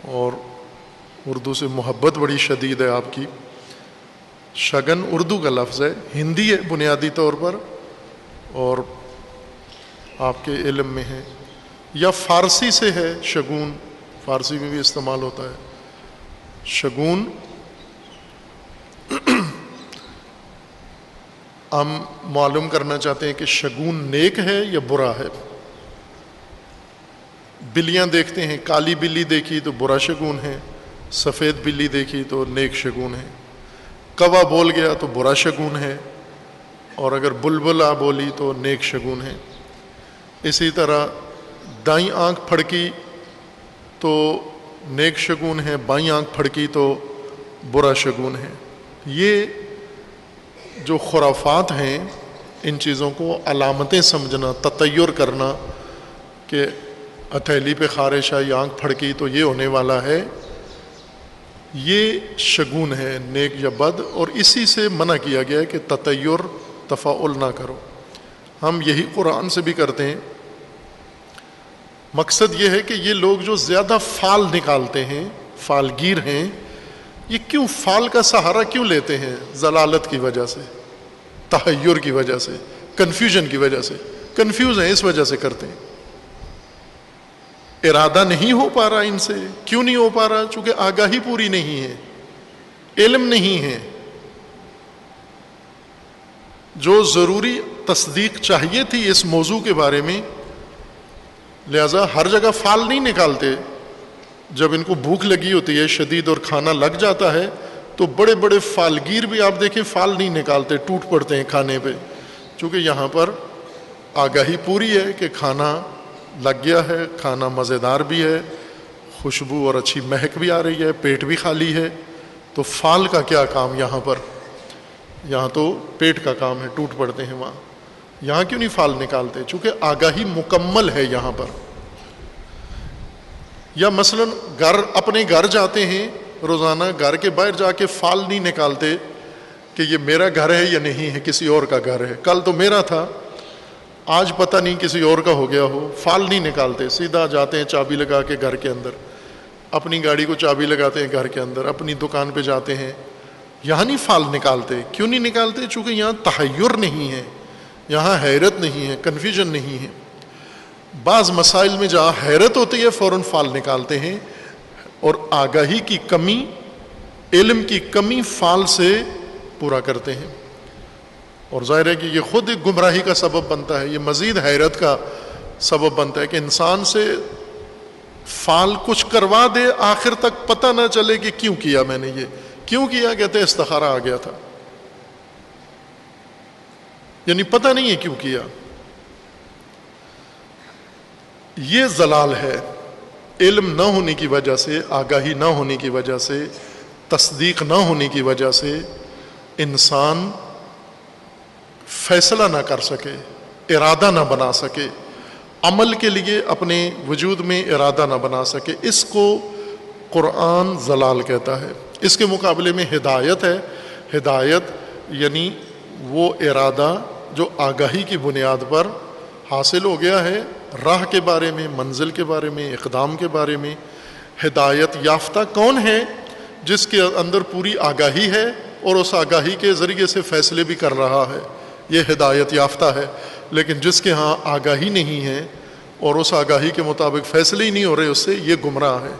اور اردو سے محبت بڑی شدید ہے آپ کی۔ شگن اردو کا لفظ ہے، ہندی ہے بنیادی طور پر، اور آپ کے علم میں ہے، یا فارسی سے ہے شگون، فارسی میں بھی استعمال ہوتا ہے شگون۔ ہم معلوم کرنا چاہتے ہیں کہ شگون نیک ہے یا برا ہے۔ بلیاں دیکھتے ہیں، کالی بلی دیکھی تو برا شگون ہے، سفید بلی دیکھی تو نیک شگون ہے۔ کوا بول گیا تو برا شگون ہے، اور اگر بلبلا بولی تو نیک شگون ہے۔ اسی طرح دائیں آنکھ پھڑکی تو نیک شگون ہے، بائیں آنکھ پھڑکی تو برا شگون ہے۔ یہ جو خرافات ہیں، ان چیزوں کو علامتیں سمجھنا، تطیر کرنا کہ ہتھیلی پہ خارش آئی، آنکھ پھڑکی تو یہ ہونے والا ہے، یہ شگون ہے، نیک یا بد، اور اسی سے منع کیا گیا ہے کہ تطیر، تفاعل نہ کرو۔ ہم یہی قرآن سے بھی کرتے ہیں۔ مقصد یہ ہے کہ یہ لوگ جو زیادہ فال نکالتے ہیں، فالگیر ہیں، یہ کیوں فال کا سہارا کیوں لیتے ہیں؟ ضلالت کی وجہ سے، تحیر کی وجہ سے، کنفیوژن کی وجہ سے، کنفیوز ہیں اس وجہ سے کرتے ہیں۔ ارادہ نہیں ہو پا رہا ان سے، کیوں نہیں ہو پا رہا؟ چونکہ آگاہی پوری نہیں ہے، علم نہیں ہے، جو ضروری تصدیق چاہیے تھی اس موضوع کے بارے میں، لہذا ہر جگہ فال نہیں نکالتے۔ جب ان کو بھوک لگی ہوتی ہے شدید اور کھانا لگ جاتا ہے تو بڑے بڑے فالگیر بھی آپ دیکھیں فال نہیں نکالتے، ٹوٹ پڑتے ہیں کھانے پہ، چونکہ یہاں پر آگاہی پوری ہے کہ کھانا لگ گیا ہے، کھانا مزیدار بھی ہے، خوشبو اور اچھی مہک بھی آ رہی ہے، پیٹ بھی خالی ہے، تو فال کا کیا کام یہاں پر؟ یہاں تو پیٹ کا کام ہے، ٹوٹ پڑتے ہیں وہاں۔ یہاں کیوں نہیں فال نکالتے؟ چونکہ آگاہی مکمل ہے یہاں پر۔ یا مثلا اپنے گھر جاتے ہیں روزانہ، گھر کے باہر جا کے فال نہیں نکالتے کہ یہ میرا گھر ہے یا نہیں ہے، کسی اور کا گھر ہے، کل تو میرا تھا، آج پتہ نہیں کسی اور کا ہو گیا ہو، فال نہیں نکالتے، سیدھا جاتے ہیں چابی لگا کے گھر کے اندر، اپنی گاڑی کو چابی لگاتے ہیں گھر کے اندر، اپنی دکان پہ جاتے ہیں، یہاں نہیں فال نکالتے۔ کیوں نہیں نکالتے؟ چونکہ یہاں تحیر نہیں ہے، یہاں حیرت نہیں ہے، کنفیوژن نہیں ہے۔ بعض مسائل میں جہاں حیرت ہوتی ہے فوراً فال نکالتے ہیں، اور آگاہی کی کمی، علم کی کمی فال سے پورا کرتے ہیں، اور ظاہر ہے کہ یہ خود ایک گمراہی کا سبب بنتا ہے، یہ مزید حیرت کا سبب بنتا ہے کہ انسان سے فال کچھ کروا دے، آخر تک پتہ نہ چلے کہ کیوں کیا میں نے، یہ کیوں کیا؟ کہتے ہیں استخارہ آ گیا تھا، یعنی پتہ نہیں ہے کیوں کیا۔ یہ ضلال ہے، علم نہ ہونے کی وجہ سے، آگاہی نہ ہونے کی وجہ سے، تصدیق نہ ہونے کی وجہ سے انسان فیصلہ نہ کر سکے، ارادہ نہ بنا سکے، عمل کے لیے اپنے وجود میں ارادہ نہ بنا سکے، اس کو قرآن ضلال کہتا ہے۔ اس کے مقابلے میں ہدایت ہے۔ ہدایت یعنی وہ ارادہ جو آگاہی کی بنیاد پر حاصل ہو گیا ہے، راہ کے بارے میں، منزل کے بارے میں، اقدام کے بارے میں۔ ہدایت یافتہ کون ہے؟ جس کے اندر پوری آگاہی ہے اور اس آگاہی کے ذریعے سے فیصلے بھی کر رہا ہے، یہ ہدایت یافتہ ہے۔ لیکن جس کے ہاں آگاہی نہیں ہے اور اس آگاہی کے مطابق فیصلے ہی نہیں ہو رہے اس سے، یہ گمراہ ہے،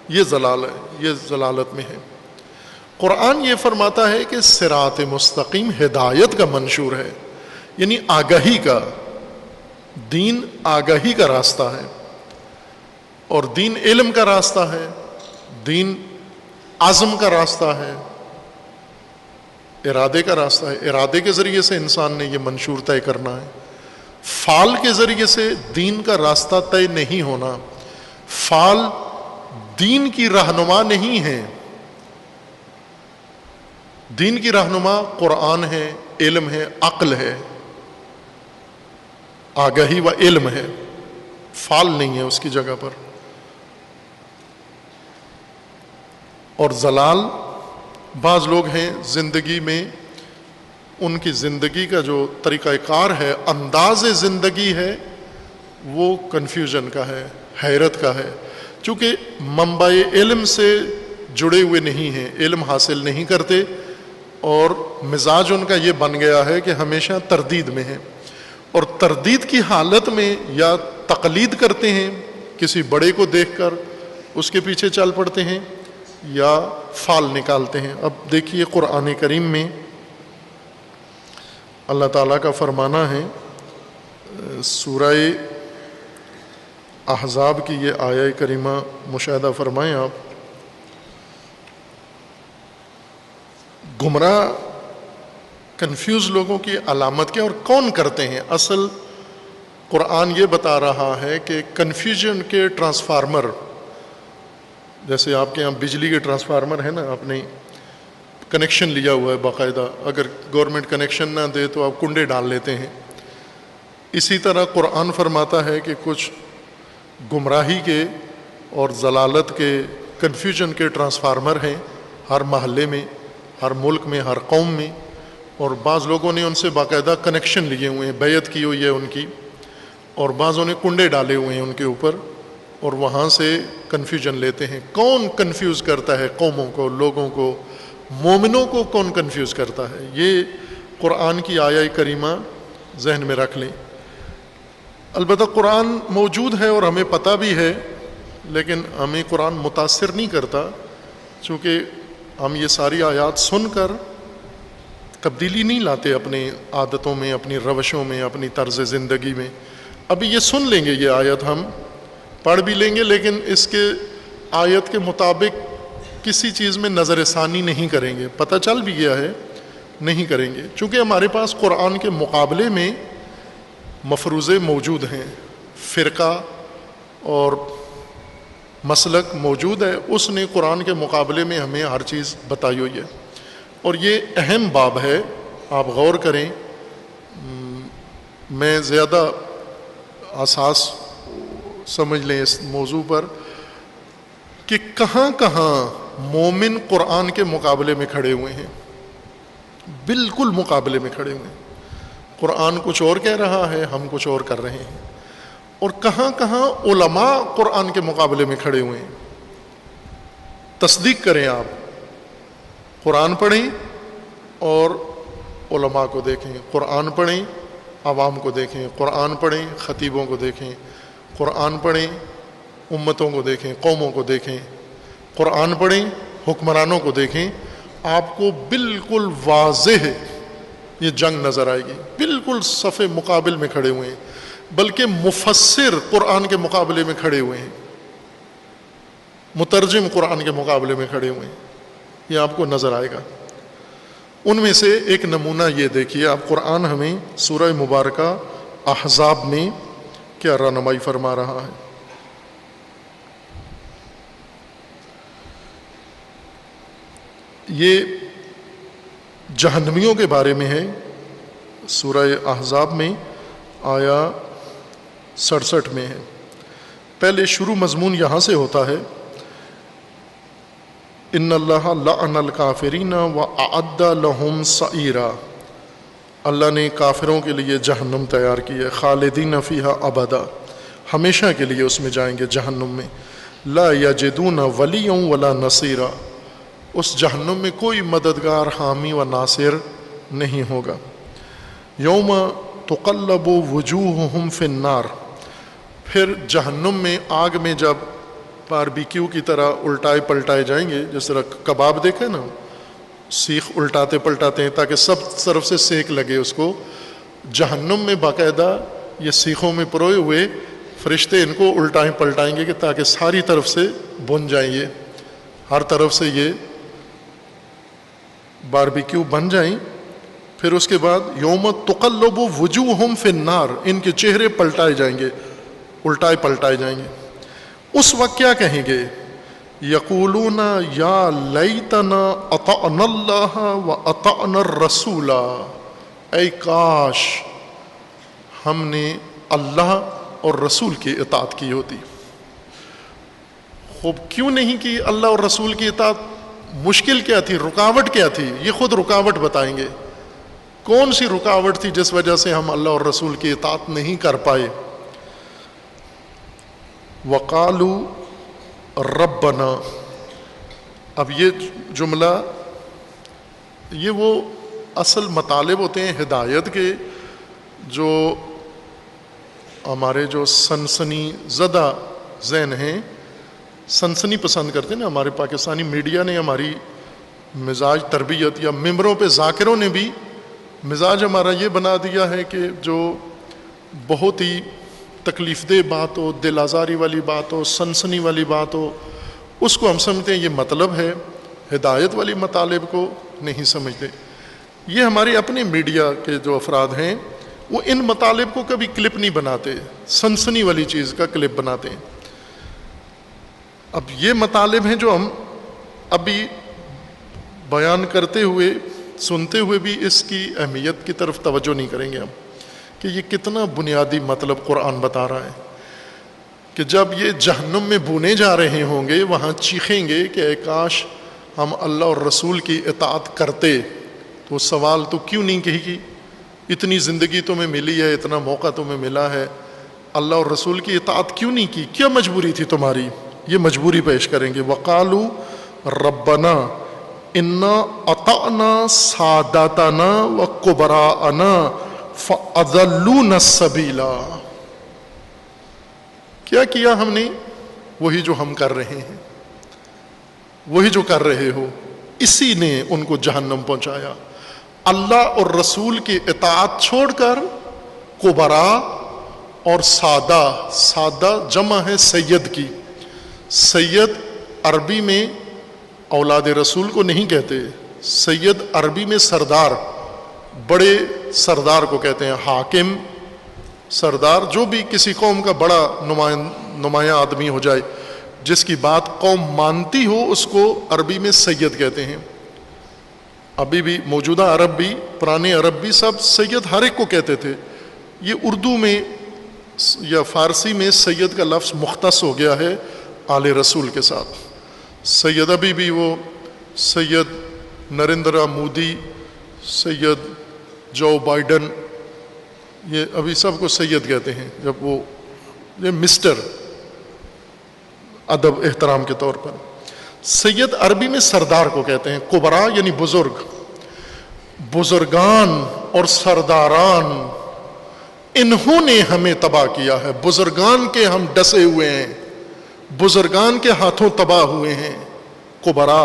یہ ضلال ہے، یہ ضلالت میں ہے۔ قرآن یہ فرماتا ہے کہ صراط مستقیم ہدایت کا منشور ہے، یعنی آگاہی کا، دین آگاہی کا راستہ ہے، اور دین علم کا راستہ ہے، دین عزم کا راستہ ہے، ارادے کا راستہ ہے۔ ارادے کے ذریعے سے انسان نے یہ منشور طے کرنا ہے۔ فعل کے ذریعے سے دین کا راستہ طے نہیں ہونا۔ فعل دین کی رہنما نہیں ہے۔ دین کی رہنما قرآن ہے، علم ہے، عقل ہے، آگاہی و علم ہے، فعل نہیں ہے اس کی جگہ پر۔ اور ضلال بعض لوگ ہیں زندگی میں، ان کی زندگی کا جو طریقہ کار ہے، انداز زندگی ہے، وہ کنفیوژن کا ہے، حیرت کا ہے، چونکہ منبع علم سے جڑے ہوئے نہیں ہیں، علم حاصل نہیں کرتے، اور مزاج ان کا یہ بن گیا ہے کہ ہمیشہ تردید میں ہے، اور تردید کی حالت میں یا تقلید کرتے ہیں، کسی بڑے کو دیکھ کر اس کے پیچھے چل پڑتے ہیں، یا فعل نکالتے ہیں۔ اب دیکھیے قرآن کریم میں اللہ تعالیٰ کا فرمانا ہے، سورہ احزاب کی یہ آیہ کریمہ مشاہدہ فرمائیں آپ۔ گمراہ کنفیوز لوگوں کی علامت کیا اور کون کرتے ہیں؟ اصل قرآن یہ بتا رہا ہے کہ کنفیوژن کے ٹرانسفارمر، جیسے آپ کے یہاں بجلی کے ٹرانسفارمر ہے نا، آپ نے کنیکشن لیا ہوا ہے باقاعدہ، اگر گورنمنٹ کنیکشن نہ دے تو آپ کنڈے ڈال لیتے ہیں۔ اسی طرح قرآن فرماتا ہے کہ کچھ گمراہی کے اور ضلالت کے، کنفیوژن کے ٹرانسفارمر ہیں ہر محلے میں، ہر ملک میں، ہر قوم میں، اور بعض لوگوں نے ان سے باقاعدہ کنیکشن لیے ہوئے ہیں، بیعت کی ہوئی ہے ان کی، اور بعضوں نے کنڈے ڈالے ہوئے ہیں ان کے اوپر، اور وہاں سے کنفیوژن لیتے ہیں۔ کون کنفیوز کرتا ہے قوموں کو، لوگوں کو، مومنوں کو کون کنفیوز کرتا ہے؟ یہ قرآن کی آیہ کریمہ ذہن میں رکھ لیں۔ البتہ قرآن موجود ہے اور ہمیں پتہ بھی ہے، لیکن ہمیں قرآن متاثر نہیں کرتا، چونکہ ہم یہ ساری آیات سن کر تبدیلی نہیں لاتے اپنی عادتوں میں، اپنی روشوں میں، اپنی طرز زندگی میں۔ ابھی یہ سن لیں گے، یہ آیت ہم پڑھ بھی لیں گے، لیکن اس کے آیت کے مطابق کسی چیز میں نظر ثانی نہیں کریں گے، پتہ چل بھی گیا ہے، نہیں کریں گے، چونکہ ہمارے پاس قرآن کے مقابلے میں مفروضے موجود ہیں، فرقہ اور مسلک موجود ہے، اس نے قرآن کے مقابلے میں ہمیں ہر چیز بتائی ہوئی ہے، اور یہ اہم باب ہے، آپ غور کریں۔ میں زیادہ اساس سمجھ لیں اس موضوع پر کہ کہاں کہاں مومن قرآن کے مقابلے میں کھڑے ہوئے ہیں، بالکل مقابلے میں کھڑے ہوئے ہیں۔ قرآن کچھ اور کہہ رہا ہے، ہم کچھ اور کر رہے ہیں، اور کہاں کہاں علماء قرآن کے مقابلے میں کھڑے ہوئے ہیں۔ تصدیق کریں، آپ قرآن پڑھیں اور علماء کو دیکھیں، قرآن پڑھیں عوام کو دیکھیں، قرآن پڑھیں خطیبوں کو دیکھیں، قرآن پڑھیں امتوں کو دیکھیں، قوموں کو دیکھیں، قرآن پڑھیں حکمرانوں کو دیکھیں، آپ کو بالکل واضح یہ جنگ نظر آئے گی۔ بالکل صف مقابل میں کھڑے ہوئے ہیں، بلکہ مفسر قرآن کے مقابلے میں کھڑے ہوئے ہیں، مترجم قرآن کے مقابلے میں کھڑے ہوئے ہیں، یہ آپ کو نظر آئے گا۔ ان میں سے ایک نمونہ یہ دیکھیے، آپ قرآن ہمیں سورہ مبارکہ احزاب میں کیا رہنمائی فرما رہا ہے۔ یہ جہنمیوں کے بارے میں ہے، سورہ احزاب میں آیا 67 میں ہے۔ پہلے شروع مضمون یہاں سے ہوتا ہے، ان اللہ لعن الکافرین واعد لہم سعیرا، اللہ نے کافروں کے لیے جہنم تیار کی ہے، خالدین فیہا ابدا، ہمیشہ کے لیے اس میں جائیں گے جہنم میں، لا یجدون ولیا ولا نصیرا، اس جہنم میں کوئی مددگار، حامی و ناصر نہیں ہوگا۔ یوم تقلب وجوہہم فی النار، پھر جہنم میں، آگ میں جب باربیکیو کی طرح الٹائے پلٹائے جائیں گے، جس طرح کباب دیکھے نا، سیخ الٹاتے پلٹاتے ہیں تاکہ سب طرف سے سیک لگے اس کو، جہنم میں باقاعدہ یہ سیخوں میں پروئے ہوئے فرشتے ان کو الٹائیں پلٹائیں گے کہ تاکہ ساری طرف سے بن جائیں، یہ ہر طرف سے یہ باربیکیو بن جائیں۔ پھر اس کے بعد یوم تقلب وجوہہم فی النار، ان کے چہرے پلٹائے جائیں گے، الٹائے پلٹائے جائیں گے۔ اس وقت کیا کہیں گے؟ یقولون یا لیتنا اطعنا اللہ و اطعنا الرسول، اے کاش ہم نے اللہ اور رسول کی اطاعت کی ہوتی۔ خوب کیوں نہیں کی اللہ اور رسول کی اطاعت؟ مشکل کیا تھی؟ رکاوٹ کیا تھی؟ یہ خود رکاوٹ بتائیں گے، کون سی رکاوٹ تھی جس وجہ سے ہم اللہ اور رسول کی اطاعت نہیں کر پائے؟ وقالوا ربنا، اب یہ جملہ، یہ وہ اصل مطالب ہوتے ہیں ہدایت کے، جو ہمارے جو سنسنی زدہ ذہن ہیں، سنسنی پسند کرتے ہیں نا، ہمارے پاکستانی میڈیا نے ہماری مزاج تربیت، یا ممبروں پہ ذاکروں نے بھی مزاج ہمارا یہ بنا دیا ہے کہ جو بہت ہی تکلیف دہ بات ہو، دل آزاری والی بات ہو، سنسنی والی بات ہو، اس کو ہم سمجھتے ہیں یہ مطلب ہے، ہدایت والی مطالب کو نہیں سمجھتے۔ یہ ہمارے اپنے میڈیا کے جو افراد ہیں وہ ان مطالب کو کبھی کلپ نہیں بناتے، سنسنی والی چیز کا کلپ بناتے ہیں۔ اب یہ مطالب ہیں جو ہم ابھی بیان کرتے ہوئے، سنتے ہوئے بھی اس کی اہمیت کی طرف توجہ نہیں کریں گے ہم، کہ یہ کتنا بنیادی مطلب قرآن بتا رہا ہے، کہ جب یہ جہنم میں بونے جا رہے ہوں گے، وہاں چیخیں گے کہ اے کاش ہم اللہ اور رسول کی اطاعت کرتے۔ تو سوال تو کیوں نہیں کہی کہ اتنی زندگی تمہیں ملی ہے، اتنا موقع تمہیں ملا ہے، اللہ اور رسول کی اطاعت کیوں نہیں کی؟ کیا مجبوری تھی تمہاری؟ یہ مجبوری پیش کریں گے۔ وقالوا ربنا انا اطعنا ساداتنا وکبراءنا فاضلونا السبیل، کیا کیا ہم نے؟ وہی جو ہم کر رہے ہیں، وہی جو کر رہے ہو، اسی نے ان کو جہنم پہنچایا۔ اللہ اور رسول کی اطاعت چھوڑ کر کبرا اور سادہ، سادہ جمع ہے سید کی، سید عربی میں اولاد رسول کو نہیں کہتے، سید عربی میں سردار، بڑے سردار کو کہتے ہیں، حاکم، سردار، جو بھی کسی قوم کا بڑا نمایاں آدمی ہو جائے، جس کی بات قوم مانتی ہو، اس کو عربی میں سید کہتے ہیں۔ ابھی بھی موجودہ عرب بھی، پرانے عرب بھی، سب سید ہر ایک کو کہتے تھے۔ یہ اردو میں یا فارسی میں سید کا لفظ مختص ہو گیا ہے آل رسول کے ساتھ۔ سید ابھی بھی وہ سید نریندرا مودی، سید جو بائیڈن، یہ ابھی سب کو سید کہتے ہیں، جب وہ یہ مسٹر ادب احترام کے طور پر۔ سید عربی میں سردار کو کہتے ہیں، کبرا یعنی بزرگ، بزرگان اور سرداران، انہوں نے ہمیں تباہ کیا ہے، بزرگان کے ہم ڈسے ہوئے ہیں، بزرگان کے ہاتھوں تباہ ہوئے ہیں۔ کبرا،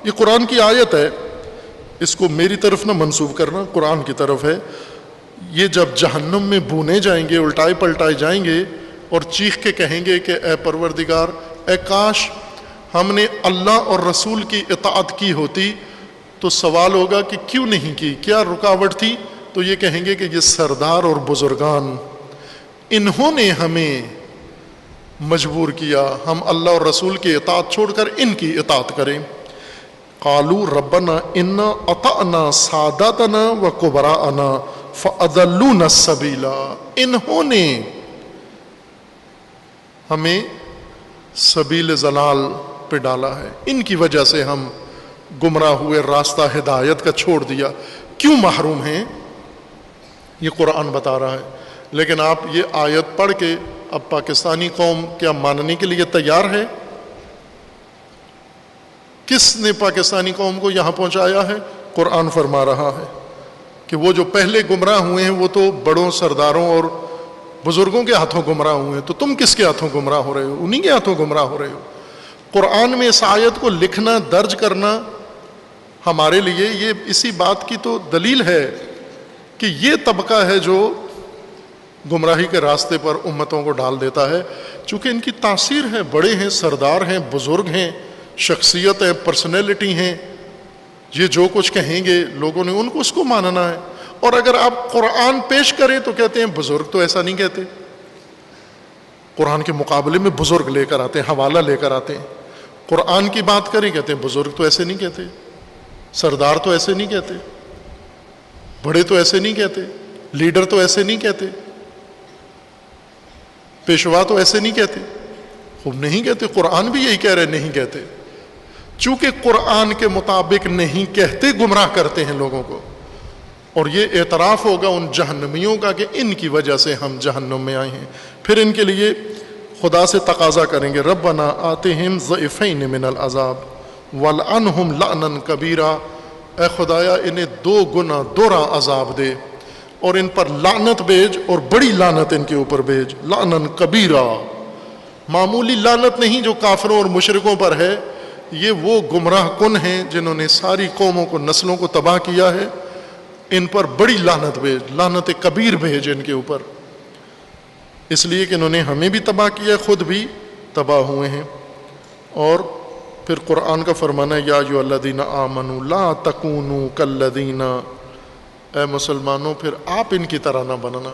یہ قرآن کی آیت ہے، اس کو میری طرف نہ منسوب کرنا، قرآن کی طرف ہے۔ یہ جب جہنم میں بونے جائیں گے، الٹائے پلٹائے جائیں گے، اور چیخ کے کہیں گے کہ اے پروردگار، اے کاش ہم نے اللہ اور رسول کی اطاعت کی ہوتی، تو سوال ہوگا کہ کیوں نہیں کی، کیا رکاوٹ تھی؟ تو یہ کہیں گے کہ یہ سردار اور بزرگان، انہوں نے ہمیں مجبور کیا، ہم اللہ اور رسول کی اطاعت چھوڑ کر ان کی اطاعت کریں۔ قالوا ربنا انا اطعنا ساداتنا و کبراءنا فاضلونا السبیل، انہوں نے ہمیں سبیل ضلال پہ ڈالا ہے، ان کی وجہ سے ہم گمراہ ہوئے، راستہ ہدایت کا چھوڑ دیا، کیوں محروم ہیں؟ یہ قرآن بتا رہا ہے۔ لیکن آپ یہ آیت پڑھ کے اب پاکستانی قوم کیا ماننے کے لیے تیار ہے؟ کس نے پاکستانی قوم کو یہاں پہنچایا ہے؟ قرآن فرما رہا ہے کہ وہ جو پہلے گمراہ ہوئے ہیں وہ تو بڑوں، سرداروں اور بزرگوں کے ہاتھوں گمراہ ہوئے ہیں، تو تم کس کے ہاتھوں گمراہ ہو رہے ہو؟ انہی کے ہاتھوں گمراہ ہو رہے ہو۔ قرآن میں اس آیت کو لکھنا، درج کرنا ہمارے لیے یہ اسی بات کی تو دلیل ہے کہ یہ طبقہ ہے جو گمراہی کے راستے پر امتوں کو ڈال دیتا ہے، چونکہ ان کی تاثیر ہے، بڑے ہیں، سردار ہیں، بزرگ ہیں، شخصیت ہے، پرسنالٹی ہیں، یہ جو کچھ کہیں گے لوگوں نے ان کو اس کو ماننا ہے۔ اور اگر آپ قرآن پیش کریں تو کہتے ہیں بزرگ تو ایسا نہیں کہتے، قرآن کے مقابلے میں بزرگ لے کر آتے ہیں، حوالہ لے کر آتے ہیں۔ قرآن کی بات کریں کہتے ہیں بزرگ تو ایسے نہیں کہتے، سردار تو ایسے نہیں کہتے، بڑے تو ایسے نہیں کہتے، لیڈر تو ایسے نہیں کہتے، پیشوا تو ایسے نہیں کہتے۔ خوب نہیں کہتے، قرآن بھی یہی کہہ رہے نہیں کہتے، چونکہ قرآن کے مطابق نہیں کہتے گمراہ کرتے ہیں لوگوں کو۔ اور یہ اعتراف ہوگا ان جہنمیوں کا کہ ان کی وجہ سے ہم جہنم میں آئے ہیں۔ پھر ان کے لیے خدا سے تقاضا کریں گے ربنا آتہم ضعفین من العذاب والعنہم لعنا کبیرا، اے خدایا انہیں 2 گنا دوہرا عذاب دے اور ان پر لعنت بھیج، اور بڑی لعنت ان کے اوپر بھیج، لعنا کبیرا، معمولی لعنت نہیں جو کافروں اور مشرکوں پر ہے، یہ وہ گمراہ کن ہیں جنہوں نے ساری قوموں کو، نسلوں کو تباہ کیا ہے، ان پر بڑی لعنت بھیج، لعنت کبیر بھیج ان کے اوپر، اس لیے کہ انہوں نے ہمیں بھی تباہ کیا، خود بھی تباہ ہوئے ہیں۔ اور پھر قرآن کا فرمانا ہے یا ایھا الذین آمنوا لا تکونوا کالذین، اے مسلمانوں پھر آپ ان کی طرح نہ بننا،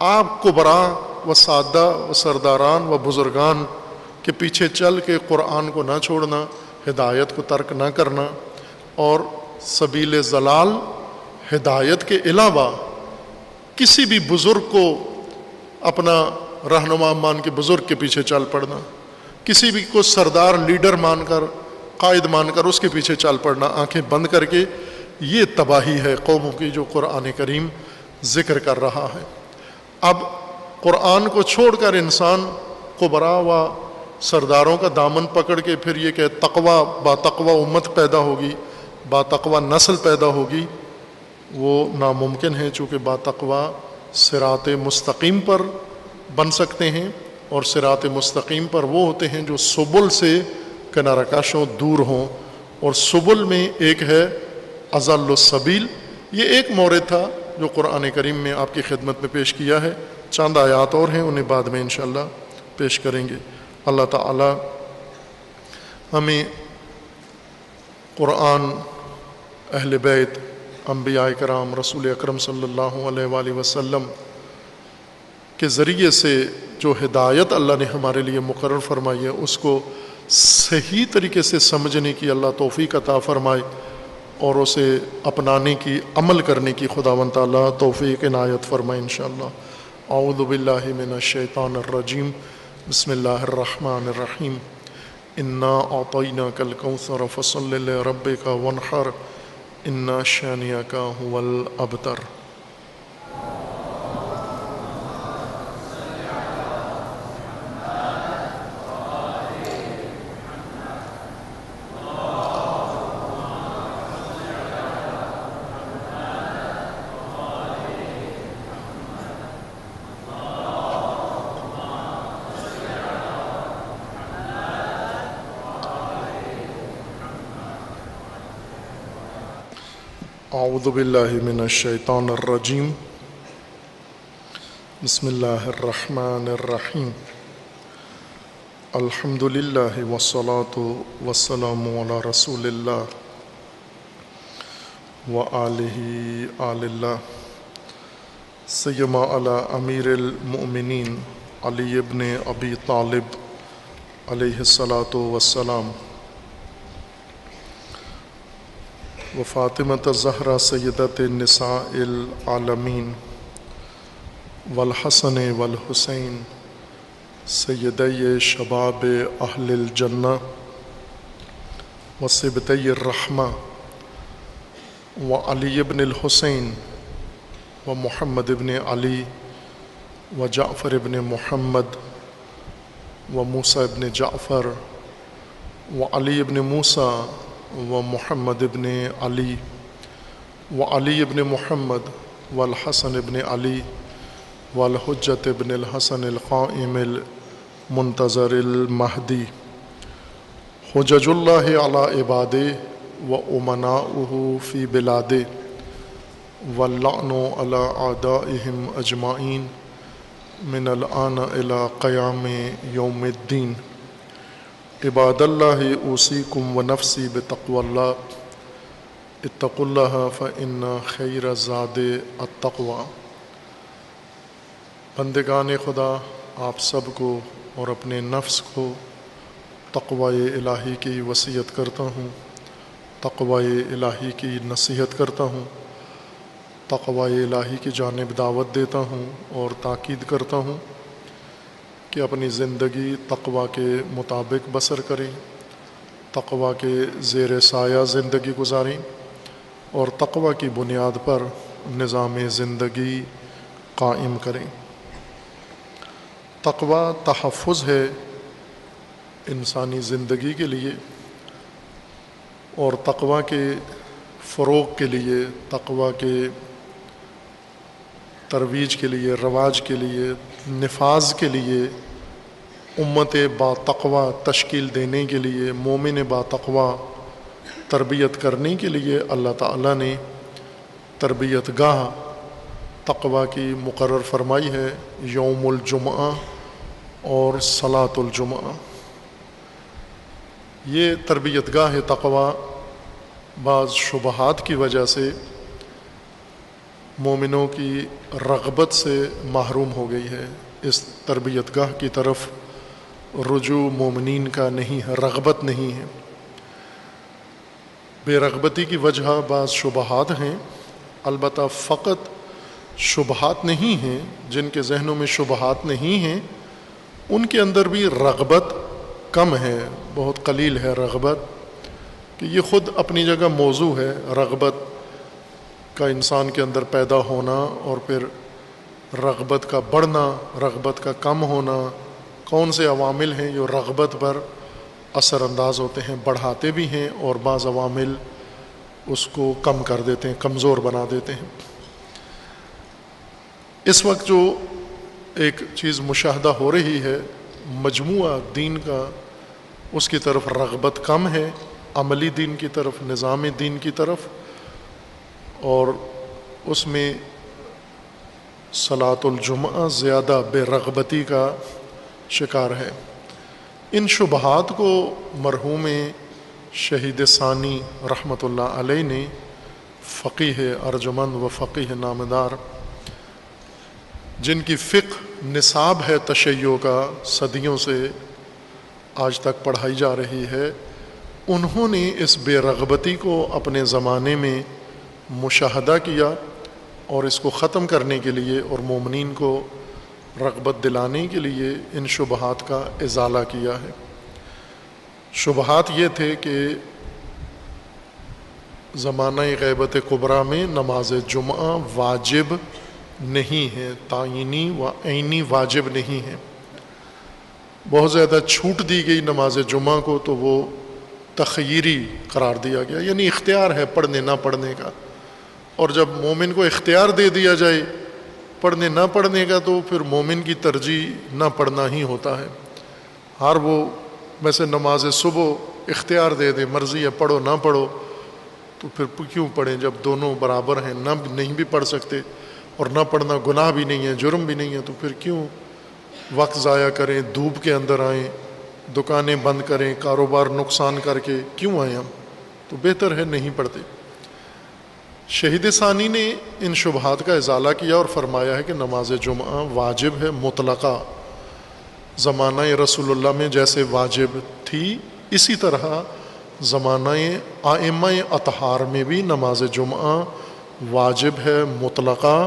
آپ کبرا و سادہ و سرداران و بزرگان کے پیچھے چل کے قرآن کو نہ چھوڑنا، ہدایت کو ترک نہ کرنا، اور سبیل ضلال، ہدایت کے علاوہ کسی بھی بزرگ کو اپنا رہنما مان کے بزرگ کے پیچھے چل پڑنا، کسی بھی کو سردار، لیڈر مان کر، قائد مان کر اس کے پیچھے چل پڑنا آنکھیں بند کر کے، یہ تباہی ہے قوموں کی جو قرآن کریم ذکر کر رہا ہے۔ اب قرآن کو چھوڑ کر انسان قبراء و سرداروں کا دامن پکڑ کے پھر یہ کہ تقوی، با تقوی امت پیدا ہوگی، با تقوی نسل پیدا ہوگی، وہ ناممکن ہے، چونکہ با تقوی صراط مستقیم پر بن سکتے ہیں، اور صراط مستقیم پر وہ ہوتے ہیں جو سبل سے کنارہ کشوں دور ہوں، اور سبل میں ایک ہے اضل السبیل۔ یہ ایک مورد تھا جو قرآن کریم میں آپ کی خدمت میں پیش کیا ہے، چند آیات اور ہیں، انہیں بعد میں انشاءاللہ پیش کریں گے۔ اللہ تعالی ہمیں قرآن، اہل بیت، انبیاء کرام، رسول اکرم صلی اللہ علیہ وآلہ وسلم کے ذریعے سے جو ہدایت اللہ نے ہمارے لیے مقرر فرمائی ہے اس کو صحیح طریقے سے سمجھنے کی اللہ توفیق عطا فرمائے، اور اسے اپنانے کی، عمل کرنے کی خداوند تعالیٰ توفیق عنایت فرمائے انشاءاللہ۔ اعوذ باللہ من الشیطان الرجیم، بسم اللہ الرحمن الرحیم، انا اعطیناک الکوثر فصل لربک وانحر ان شانئک هو الابتر۔ اعوذ باللہ من الشیطان الرجیم، بسم اللہ الرحمن الرحیم، الحمد للہ والصلاة والسلام علی رسول اللہ وآلہ آل اللہ، سیما علی امیر المؤمنین علی ابن ابی طالب علیہ الصلاۃ والسلام، وفاطمة الزہرا سیدۃ النساء العالمین والحسن والحسین سیدی شباب اہل الجنہ وصبتی الرحمہ وعلی بن الحسین ومحمد بن علی وجعفر بن محمد وموسیٰ بن جعفر وعلی بن موسیٰ ومحمد بن علی وعلی بن محمد والحسن بن علی والحجۃ بن الحسن القائم المنتظر المہدی حجج اللہ علی عبادہ وامناؤہ فی بلادہ واللعن علی اعدائہم اجمعین من الآن الی قیام یوم الدین عباد اللہ اوصیکم ونفسی بتقوی اللہ اتقوا اللہ فإن خیر الزاد التقوی۔ بندگان خدا، آپ سب کو اور اپنے نفس کو تقوی الہی کی وصیت کرتا ہوں، تقوی الہی کی نصیحت کرتا ہوں، تقوی الہی کی جانب دعوت دیتا ہوں اور تاکید کرتا ہوں کہ اپنی زندگی تقوی کے مطابق بسر کریں، تقوی کے زیر سایہ زندگی گزاریں اور تقوی کی بنیاد پر نظام زندگی قائم کریں۔ تقوی تحفظ ہے انسانی زندگی کے لیے اور تقوی کے فروغ کے لیے، تقوی کے ترویج کے لیے، رواج کے لیے، نفاذ کے لیے، امت با تقوی تشکیل دینے کے لیے، مومن با تقوی تربیت کرنے کے لیے اللہ تعالیٰ نے تربیت گاہ تقوی کی مقرر فرمائی ہے، یوم الجمعہ اور صلاۃ الجمعہ۔ یہ تربیت گاہ تقوی بعض شبہات کی وجہ سے مومنوں کی رغبت سے محروم ہو گئی ہے۔ اس تربیت گاہ کی طرف رجوع مومنین کا نہیں ہے، رغبت نہیں ہے۔ بے رغبتی کی وجہ بعض شبہات ہیں، البتہ فقط شبہات نہیں ہیں۔ جن کے ذہنوں میں شبہات نہیں ہیں ان کے اندر بھی رغبت کم ہے، بہت قلیل ہے رغبت، کہ یہ خود اپنی جگہ موضوع ہے۔ رغبت کا انسان کے اندر پیدا ہونا اور پھر رغبت کا بڑھنا، رغبت کا کم ہونا، کون سے عوامل ہیں جو رغبت پر اثر انداز ہوتے ہیں، بڑھاتے بھی ہیں، اور بعض عوامل اس کو کم کر دیتے ہیں، کمزور بنا دیتے ہیں۔ اس وقت جو ایک چیز مشاہدہ ہو رہی ہے، مجموعہ دین کا، اس کی طرف رغبت کم ہے، عملی دین کی طرف، نظام دین کی طرف، اور اس میں صلاۃ الجمعہ زیادہ بے رغبتی کا شکار ہے۔ ان شبہات کو مرحوم شہید ثانی رحمۃ اللہ علیہ نے، فقیہ ارجمند و فقیہ نامدار، جن کی فقہ نصاب ہے تشیع کا، صدیوں سے آج تک پڑھائی جا رہی ہے، انہوں نے اس بے رغبتی کو اپنے زمانے میں مشاہدہ کیا اور اس کو ختم کرنے کے لیے اور مومنین کو رغبت دلانے کے لیے ان شبہات کا ازالہ کیا ہے۔ شبہات یہ تھے کہ زمانہ غیبت کبریٰ میں نماز جمعہ واجب نہیں ہے، تعینی و عینی واجب نہیں ہے۔ بہت زیادہ چھوٹ دی گئی نماز جمعہ کو، تو وہ تخییری قرار دیا گیا، یعنی اختیار ہے پڑھنے نہ پڑھنے کا۔ اور جب مومن کو اختیار دے دیا جائے پڑھنے نہ پڑھنے کا، تو پھر مومن کی ترجیح نہ پڑھنا ہی ہوتا ہے۔ ہر وہ ویسے نماز صبح اختیار دے دے، مرضی ہے پڑھو نہ پڑھو، تو پھر کیوں پڑھیں جب دونوں برابر ہیں، نہ نہیں بھی پڑھ سکتے اور نہ پڑھنا گناہ بھی نہیں ہے، جرم بھی نہیں ہے، تو پھر کیوں وقت ضائع کریں، دھوپ کے اندر آئیں، دکانیں بند کریں، کاروبار نقصان کر کے کیوں آئیں ہم؟ تو بہتر ہے نہیں پڑھتے۔ شہید ثانی نے ان شبہات کا ازالہ کیا اور فرمایا ہے کہ نماز جمعہ واجب ہے مطلقہ، زمانہ رسول اللہ میں جیسے واجب تھی اسی طرح زمانہ ائمہ اطہار میں بھی نماز جمعہ واجب ہے مطلقہ،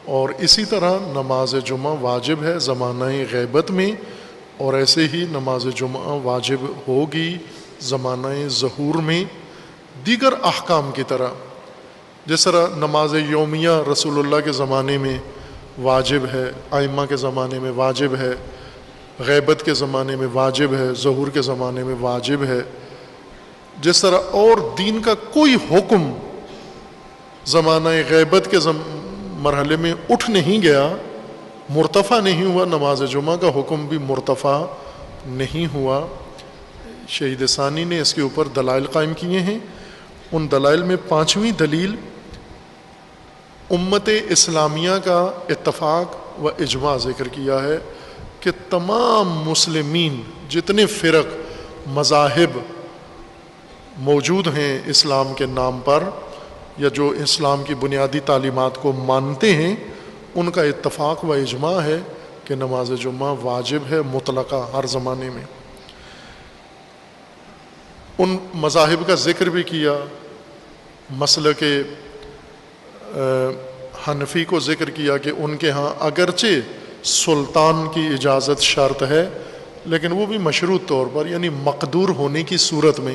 اور اسی طرح نماز جمعہ واجب ہے زمانہ غیبت میں، اور ایسے ہی نماز جمعہ واجب ہوگی زمانہ ظہور میں دیگر احکام کی طرح۔ جس طرح نماز یومیہ رسول اللہ کے زمانے میں واجب ہے، ائمہ کے زمانے میں واجب ہے، غیبت کے زمانے میں واجب ہے، ظہور کے زمانے میں واجب ہے، جس طرح اور دین کا کوئی حکم زمانہ غیبت کے مرحلے میں اٹھ نہیں گیا، مرتفع نہیں ہوا، نماز جمعہ کا حکم بھی مرتفع نہیں ہوا۔ شہید ثانی نے اس کے اوپر دلائل قائم کیے ہیں۔ ان دلائل میں 5ویں دلیل امت اسلامیہ کا اتفاق و اجماع ذکر کیا ہے کہ تمام مسلمین جتنے فرق مذاہب موجود ہیں اسلام کے نام پر یا جو اسلام کی بنیادی تعلیمات کو مانتے ہیں، ان کا اتفاق و اجماع ہے کہ نماز جمعہ واجب ہے مطلقہ ہر زمانے میں۔ ان مذاہب کا ذکر بھی کیا، مسلک حنفی کو ذکر کیا کہ ان کے ہاں اگرچہ سلطان کی اجازت شرط ہے لیکن وہ بھی مشروط طور پر، یعنی مقدور ہونے کی صورت میں،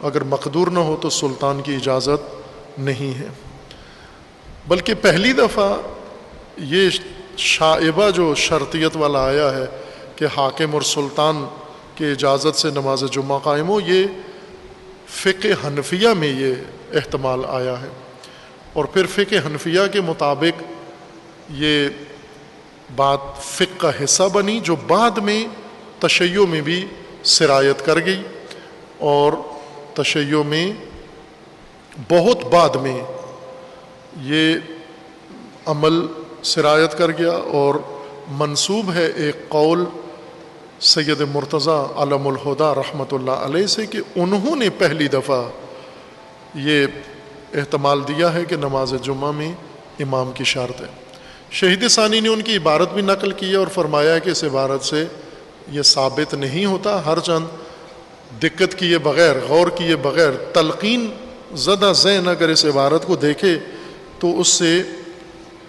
اگر مقدور نہ ہو تو سلطان کی اجازت نہیں ہے۔ بلکہ پہلی دفعہ یہ شائبہ جو شرطیت والا آیا ہے کہ حاکم اور سلطان کی اجازت سے نماز جمعہ قائم ہو، یہ فقہ حنفیہ میں یہ احتمال آیا ہے، اور پھر فقہ حنفیہ کے مطابق یہ بات فقہ کا حصہ بنی جو بعد میں تشیع میں بھی سرایت کر گئی، اور تشیع میں بہت بعد میں یہ عمل سرایت کر گیا، اور منسوب ہے ایک قول سید مرتضیٰ علم الہدیٰ رحمۃ اللہ علیہ سے کہ انہوں نے پہلی دفعہ یہ احتمال دیا ہے کہ نماز جمعہ میں امام کی شرط ہے۔ شہید ثانی نے ان کی عبارت بھی نقل کی ہے اور فرمایا کہ اس عبارت سے یہ ثابت نہیں ہوتا، ہر چند دقت کیے بغیر، غور کیے بغیر، تلقین زدہ ذہن اگر اس عبارت کو دیکھے تو اس سے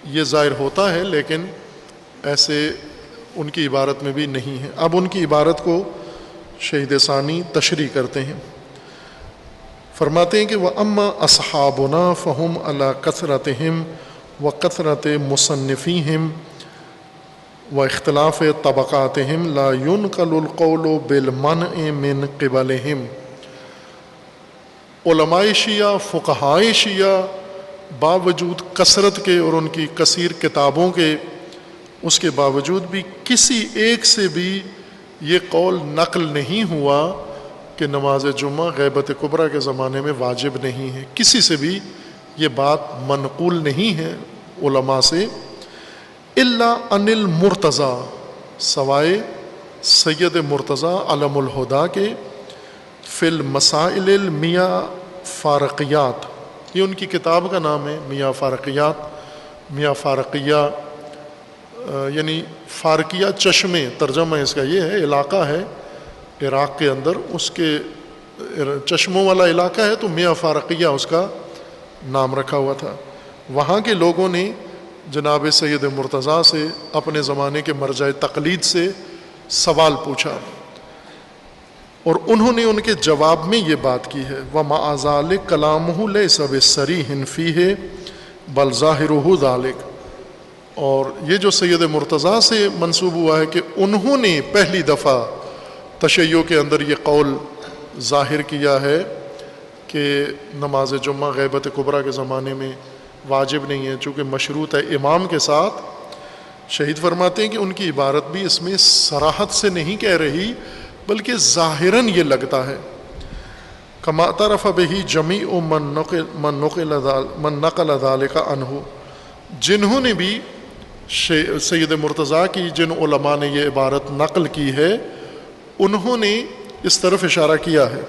یہ ظاہر ہوتا ہے، لیکن ایسے ان کی عبارت میں بھی نہیں ہے۔ اب ان کی عبارت کو شہید ثانی تشریح کرتے ہیں، فرماتے ہیں کہ وَأَمَّا أَصْحَابُنَا فَهُمْ عَلَىٰ كَثْرَتِهِمْ وَكَثْرَةِ مُصَنِّفِيهِمْ وَاخْتِلَافِ طَبَقَاتِهِمْ لَا يُنْقَلُ الْقَوْلُ بِالْمَنْعِ مِنْ قِبَلِهِمْ۔ علماء شیعہ، فقہائے شیعہ باوجود کثرت کے اور ان کی کثیر کتابوں کے، اس کے باوجود بھی کسی ایک سے بھی یہ قول نقل نہیں ہوا کہ نماز جمعہ غیبت کبریٰ کے زمانے میں واجب نہیں ہے، کسی سے بھی یہ بات منقول نہیں ہے علماء سے، الا ان المرتضیٰ، سوائے سید مرتضیٰ علم الہدیٰ کے، فی المسائل المیاں فارقیات، یہ ان کی کتاب کا نام ہے میاں فارقیات، میاں فارقیہ یعنی فارقیہ چشمے، ترجمہ اس کا یہ ہے، علاقہ ہے عراق کے اندر، اس کے چشموں والا علاقہ ہے تو میاں فارقیہ اس کا نام رکھا ہوا تھا۔ وہاں کے لوگوں نے جناب سید مرتضیٰ سے اپنے زمانے کے مرجع تقلید سے سوال پوچھا، اور انہوں نے ان کے جواب میں یہ بات کی ہے، وَمَعَ ذَلِكَ كَلَامُهُ لَيْسَ بِصَرِيحٍ فِيهِ بَلْ ظَاهِرُهُ ذَلِكَ۔ اور یہ جو سید مرتضیٰ سے منسوب ہوا ہے کہ انہوں نے پہلی دفعہ تشیع کے اندر یہ قول ظاہر کیا ہے کہ نماز جمعہ غیبت کبریٰ کے زمانے میں واجب نہیں ہے چونکہ مشروط ہے امام کے ساتھ، شہید فرماتے ہیں کہ ان کی عبارت بھی اس میں صراحت سے نہیں کہہ رہی بلکہ ظاہراً یہ لگتا ہے، کما اعترف بہ جمیع من نقل ذلک عنہ، جنہوں نے بھی سید مرتضیٰ کی جن علماء نے یہ عبارت نقل کی ہے انہوں نے اس طرف اشارہ کیا ہے۔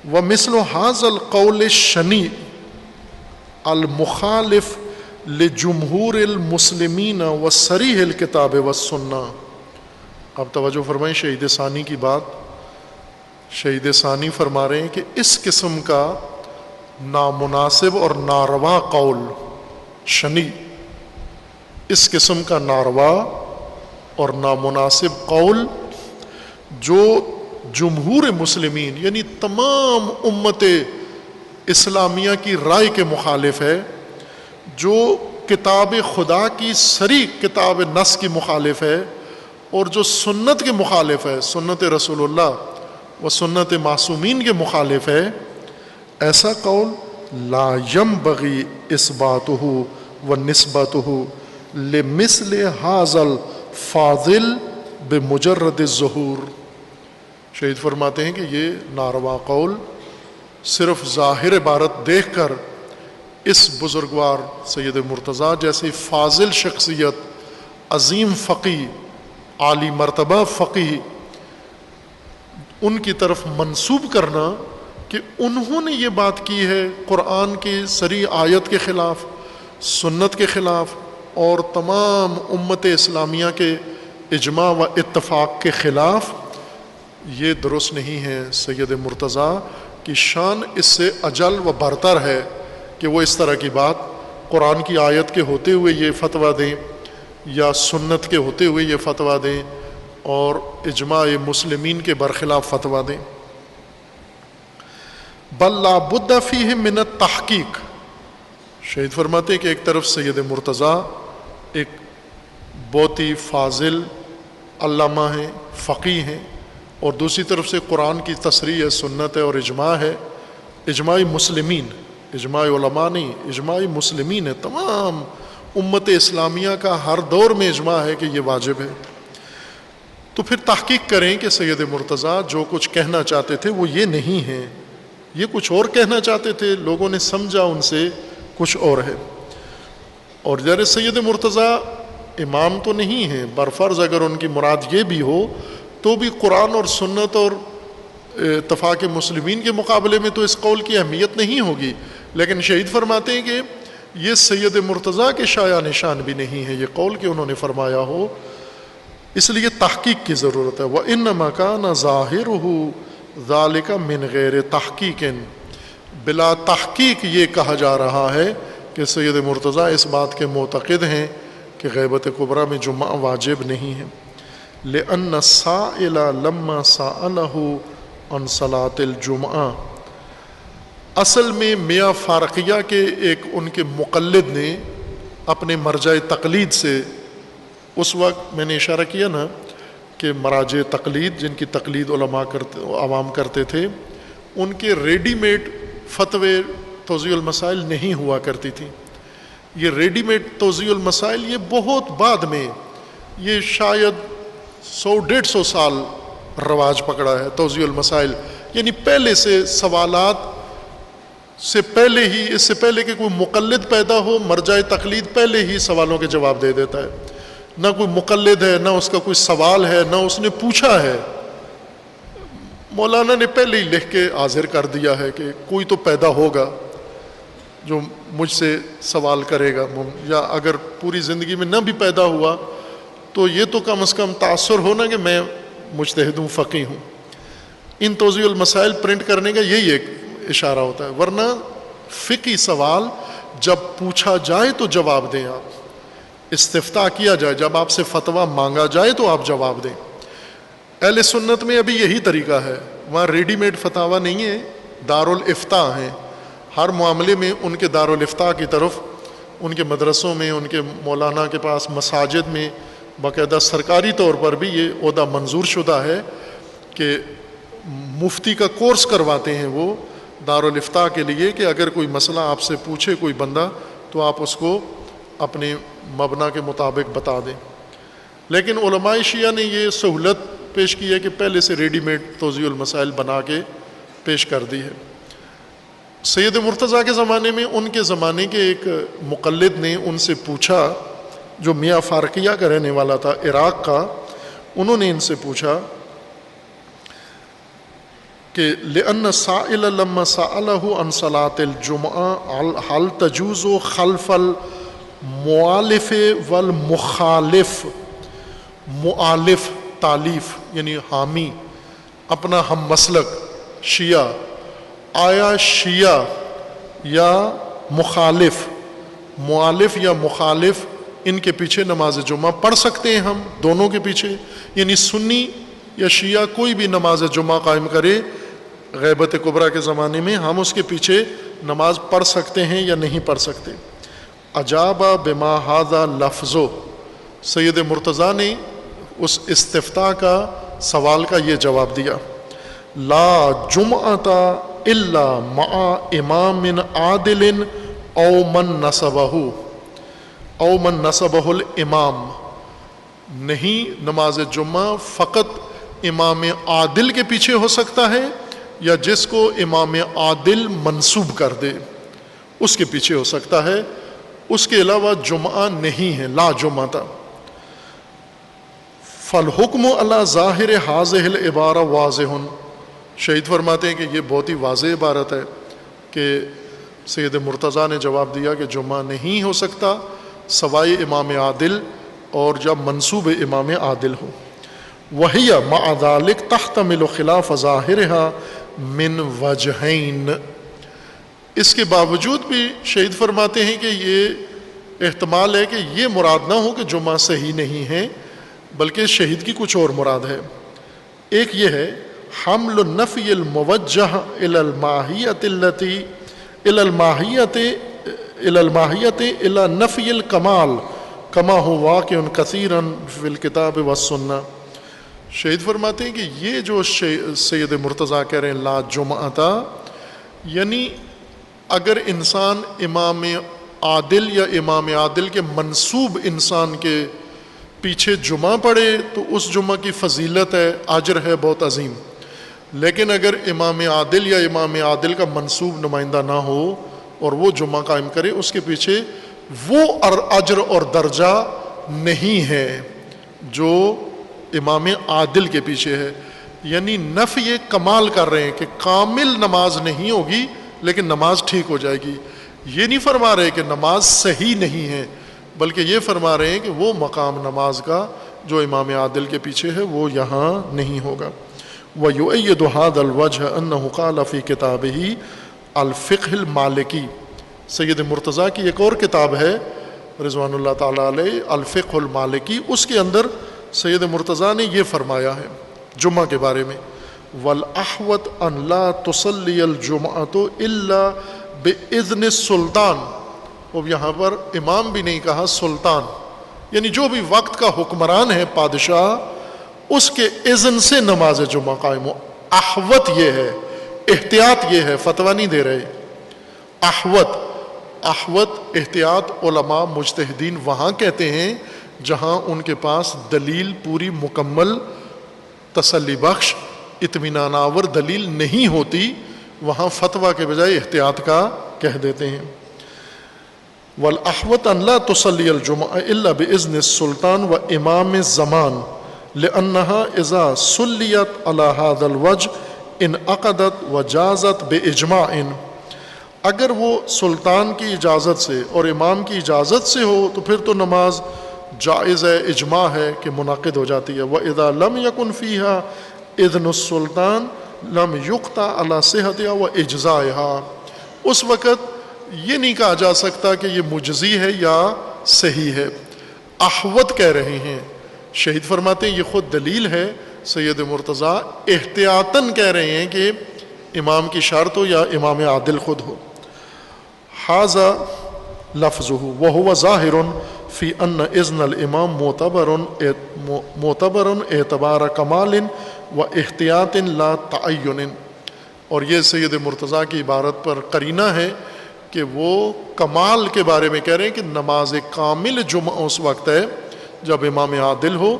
وَمِثْلُ هَذَا الْقَوْلِ الشَّنِيعِ الْمُخَالِفِ لِجُمْهُورِ الْمُسْلِمِينَ وَصَرِيحِ الْكِتَابِ وَالسُّنَّةِ۔ اب توجہ فرمائیں شہید ثانی کی بات، شہید ثانی فرما رہے ہیں کہ اس قسم کا نامناسب اور ناروا قول شنی، اس قسم کا ناروا اور نامناسب قول جو جمہور مسلمین یعنی تمام امت اسلامیہ کی رائے کے مخالف ہے، جو کتاب خدا کی صریح کتاب نص کی مخالف ہے، اور جو سنت کے مخالف ہے، سنت رسول اللہ و سنت معصومین کے مخالف ہے، ایسا قول لا ينبغي اثباتہ و نسبتہ لمثل هذا الفاضل بمجرد الظہور۔ شہید فرماتے ہیں کہ یہ ناروا قول صرف ظاہر عبارت دیکھ کر اس بزرگوار سید مرتضیٰ جیسی فاضل شخصیت، عظیم فقی، عالی مرتبہ فقی، ان کی طرف منسوب کرنا کہ انہوں نے یہ بات کی ہے قرآن کی صریح آیت کے خلاف، سنت کے خلاف، اور تمام امت اسلامیہ کے اجماع و اتفاق کے خلاف، یہ درست نہیں ہے۔ سید مرتضیٰ کی شان اس سے اجل و برتر ہے کہ وہ اس طرح کی بات قرآن کی آیت کے ہوتے ہوئے یہ فتویٰ دیں یا سنت کے ہوتے ہوئے یہ فتویٰ دیں اور اجماع مسلمین کے برخلاف فتویٰ دیں۔ بل لا بد فیہ من التحقیق، شہید فرماتے ہیں کہ ایک طرف سید مرتضیٰ ایک بہت ہی فاضل علامہ ہیں، فقی ہیں، اور دوسری طرف سے قرآن کی تصریح ہے، سنت ہے اور اجماع ہے، اجماع مسلمین، اجماع علماء نہیں، اجماع مسلمین ہے، تمام امت اسلامیہ کا ہر دور میں اجماع ہے کہ یہ واجب ہے۔ تو پھر تحقیق کریں کہ سید مرتضیٰ جو کچھ کہنا چاہتے تھے وہ یہ نہیں ہے، یہ کچھ اور کہنا چاہتے تھے، لوگوں نے سمجھا ان سے کچھ اور ہے۔ اور ذرا سید مرتضیٰ امام تو نہیں ہیں، برفرض اگر ان کی مراد یہ بھی ہو تو بھی قرآن اور سنت اور اتفاق مسلمین کے مقابلے میں تو اس قول کی اہمیت نہیں ہوگی، لیکن شہید فرماتے ہیں کہ یہ سید مرتضیٰ کے شایع نشان بھی نہیں ہے یہ قول کہ انہوں نے فرمایا ہو، اس لیے تحقیق کی ضرورت ہے۔ وَإِنَّمَا كَانَ ظَاهِرُهُ ذَلِكَ مِنْ غَيْرِ تَحْقِيقٍ، بلا تحقیق یہ کہا جا رہا ہے کہ سید مرتضیٰ اس بات کے معتقد ہیں کہ غیبت کبریٰ میں جمعہ واجب نہیں ہے۔ لأن السائل لما سألہ عن صلاة الجمعہ، اصل میں میاں فارقیہ کے ایک ان کے مقلد نے اپنے مرجع تقلید سے، اس وقت میں نے اشارہ کیا نا کہ مراجع تقلید جن کی تقلید علماء کرتے عوام کرتے تھے، ان کے ریڈی میڈ فتوے توضیح المسائل نہیں ہوا کرتی تھی۔ یہ ریڈی میڈ توضیح المسائل یہ بہت بعد میں، یہ شاید 100-150 سال رواج پکڑا ہے توضیح المسائل، یعنی پہلے سے سوالات سے پہلے ہی، اس سے پہلے کہ کوئی مقلد پیدا ہو، مرجع تقلید پہلے ہی سوالوں کے جواب دے دیتا ہے، نہ کوئی مقلد ہے، نہ اس کا کوئی سوال ہے، نہ اس نے پوچھا ہے، مولانا نے پہلے ہی لکھ کے حاضر کر دیا ہے کہ کوئی تو پیدا ہوگا جو مجھ سے سوال کرے گا، یا اگر پوری زندگی میں نہ بھی پیدا ہوا تو یہ تو کم از کم تاثر ہونا کہ میں مجتہد ہوں، فقی ہوں۔ ان توضیح المسائل پرنٹ کرنے کا یہی ایک اشارہ ہوتا ہے، ورنہ فقی سوال جب پوچھا جائے تو جواب دیں، آپ استفتاء کیا جائے، جب آپ سے فتویٰ مانگا جائے تو آپ جواب دیں۔ اہل سنت میں ابھی یہی طریقہ ہے، وہاں ریڈی میڈ فتاویٰ نہیں ہے، دارالافتاء ہیں، ہر معاملے میں ان کے دارالافتاء کی طرف، ان کے مدرسوں میں، ان کے مولانا کے پاس، مساجد میں باقاعدہ سرکاری طور پر بھی یہ عہدہ منظور شدہ ہے کہ مفتی کا کورس کرواتے ہیں وہ دارالافتاء کے لیے کہ اگر کوئی مسئلہ آپ سے پوچھے کوئی بندہ تو آپ اس کو اپنے مبنا کے مطابق بتا دیں۔ لیکن علماء شیعہ نے یہ سہولت پیش کی ہے کہ پہلے سے ریڈی میڈ توضیح المسائل بنا کے پیش کر دی ہے۔ سید مرتضیٰ کے زمانے میں ان کے زمانے کے ایک مقلد نے ان سے پوچھا، جو میاں فارقیہ کا رہنے والا تھا عراق کا، انہوں نے ان سے پوچھا کہ لأن السائل لما سألہ عن صلاة الجمعہ هل تجوز خلف المؤلف والمخالف، مؤلف تالیف یعنی حامی، اپنا ہم مسلک شیعہ، آیا شیعہ یا مخالف یا مخالف ان کے پیچھے نماز جمعہ پڑھ سکتے ہیں ہم دونوں کے پیچھے؟ یعنی سنی یا شیعہ کوئی بھی نماز جمعہ قائم کرے غیبت کبریٰ کے زمانے میں، ہم اس کے پیچھے نماز پڑھ سکتے ہیں یا نہیں پڑھ سکتے؟ اجاب بما ھذا لفظ، سید مرتضیٰ نے اس استفتاء کا سوال کا یہ جواب دیا، لا جمعۃ الا مع امام عادل او من نصبہ الامام، نہیں نماز جمعہ فقط امام عادل کے پیچھے ہو سکتا ہے یا جس کو امام عادل منسوب کر دے اس کے پیچھے ہو سکتا ہے، اس کے علاوہ جمعہ نہیں ہے، لا جمعۃ۔ فالحکم علی ظاہر ھذہ العبارہ واضح، شہید فرماتے ہیں کہ یہ بہت ہی واضح عبارت ہے کہ سید مرتضیٰ نے جواب دیا کہ جمعہ نہیں ہو سکتا سوائے امام عادل اور جب منصوب امام عادل ہو۔ وہی مع ذلک تحتمل خلاف ظاہرها من وجہین، اس کے باوجود بھی شہید فرماتے ہیں کہ یہ احتمال ہے کہ یہ مراد نہ ہو کہ جمعہ صحیح نہیں ہے، بلکہ شہید کی کچھ اور مراد ہے۔ ایک یہ ہے حمل النفی الموجہ الی الماہیۃ التی الی نفی الکمال کما هو واقع کثیرا فی الکتاب والسنہ۔ شہید فرماتے ہیں کہ یہ جو سید مرتضیٰ کہہ رہے ہیں لا جمعۃ، یعنی اگر انسان امام عادل یا امام عادل کے منسوب انسان کے پیچھے جمعہ پڑھے تو اس جمعہ کی فضیلت ہے، اجر ہے بہت عظیم، لیکن اگر امام عادل یا امام عادل کا منسوب نمائندہ نہ ہو اور وہ جمعہ قائم کرے، اس کے پیچھے وہ اجر اور درجہ نہیں ہے جو امام عادل کے پیچھے ہے۔ یعنی نفی کمال کر رہے ہیں کہ کامل نماز نہیں ہوگی لیکن نماز ٹھیک ہو جائے گی، یہ نہیں فرما رہے کہ نماز صحیح نہیں ہے، بلکہ یہ فرما رہے ہیں کہ وہ مقام نماز کا جو امام عادل کے پیچھے ہے وہ یہاں نہیں ہوگا۔ وَيُؤَيِّدُ هَذَا الْوَجْهَ أَنَّهُ قَالَ فِي كِتَابِهِ الْفِقْهُ الْمَالِكِي، سید مرتضیٰ کی ایک اور کتاب ہے رضوان اللہ تعالیٰ علیہ الفقہ المالکی، اس کے اندر سید مرتضیٰ نے یہ فرمایا ہے جمعہ کے بارے میں، وَالْأَحْوَطُ أَنْ لَا تُصَلِّيَ الْجُمْعَةُ إِلَّا بِإِذْنِ السُّلْطَانِ، اب یہاں پر امام بھی نہیں کہا، سلطان، یعنی جو بھی وقت کا حکمران ہے بادشاہ، اس کے اذن سے نماز جمعہ قائم ہو۔ احوط یہ ہے، احتیاط یہ ہے، فتویٰ نہیں دے رہے۔ احوط احتیاط علماء مجتہدین وہاں کہتے ہیں جہاں ان کے پاس دلیل پوری مکمل تسلی بخش اطمینان آور دلیل نہیں ہوتی، وہاں فتویٰ کے بجائے احتیاط کا کہہ دیتے ہیں۔ وَالْأَحْوَطُ أَنْ لَا تُصَلِّيَ الْجُمْعَةَ إِلَّا بِإِذْنِ السُّلْطَانِ وَإِمَامِ الزَّمَانِ لِأَنَّهَا إِذَا سُلِّيَتْ عَلَى هَذَا الْوَجْهِ انعقدت وجازت بِإِجْمَاعٍ، اگر وہ سلطان کی اجازت سے اور امام کی اجازت سے ہو تو پھر تو نماز جائز ہے، اجماع ہے کہ منعقد ہو جاتی ہے۔ وَإِذَا لَمْ يَكُنْ فِيهَا إِذْنُ السُّلْطَانِ لَمْ يُقْطَعْ عَلَى صِحَتِهَا وَإِجْزَائِهَا، اس وقت یہ نہیں کہا جا سکتا کہ یہ مجزی ہے یا صحیح ہے۔ احوط کہہ رہے ہیں، شہید فرماتے ہیں یہ خود دلیل ہے، سید مرتضیٰ احتیاطاً کہہ رہے ہیں کہ امام کی شرط ہو یا امام عادل خود ہو۔ ھذا لفظہ وہو ظاہر فی ان اذن الامام معتبر اعتبار کمال و احتیاط لا تعین، اور یہ سید مرتضیٰ کی عبارت پر قرینہ ہے کہ وہ کمال کے بارے میں کہہ رہے ہیں کہ نماز کامل جمعہ اس وقت ہے جب امام عادل ہو،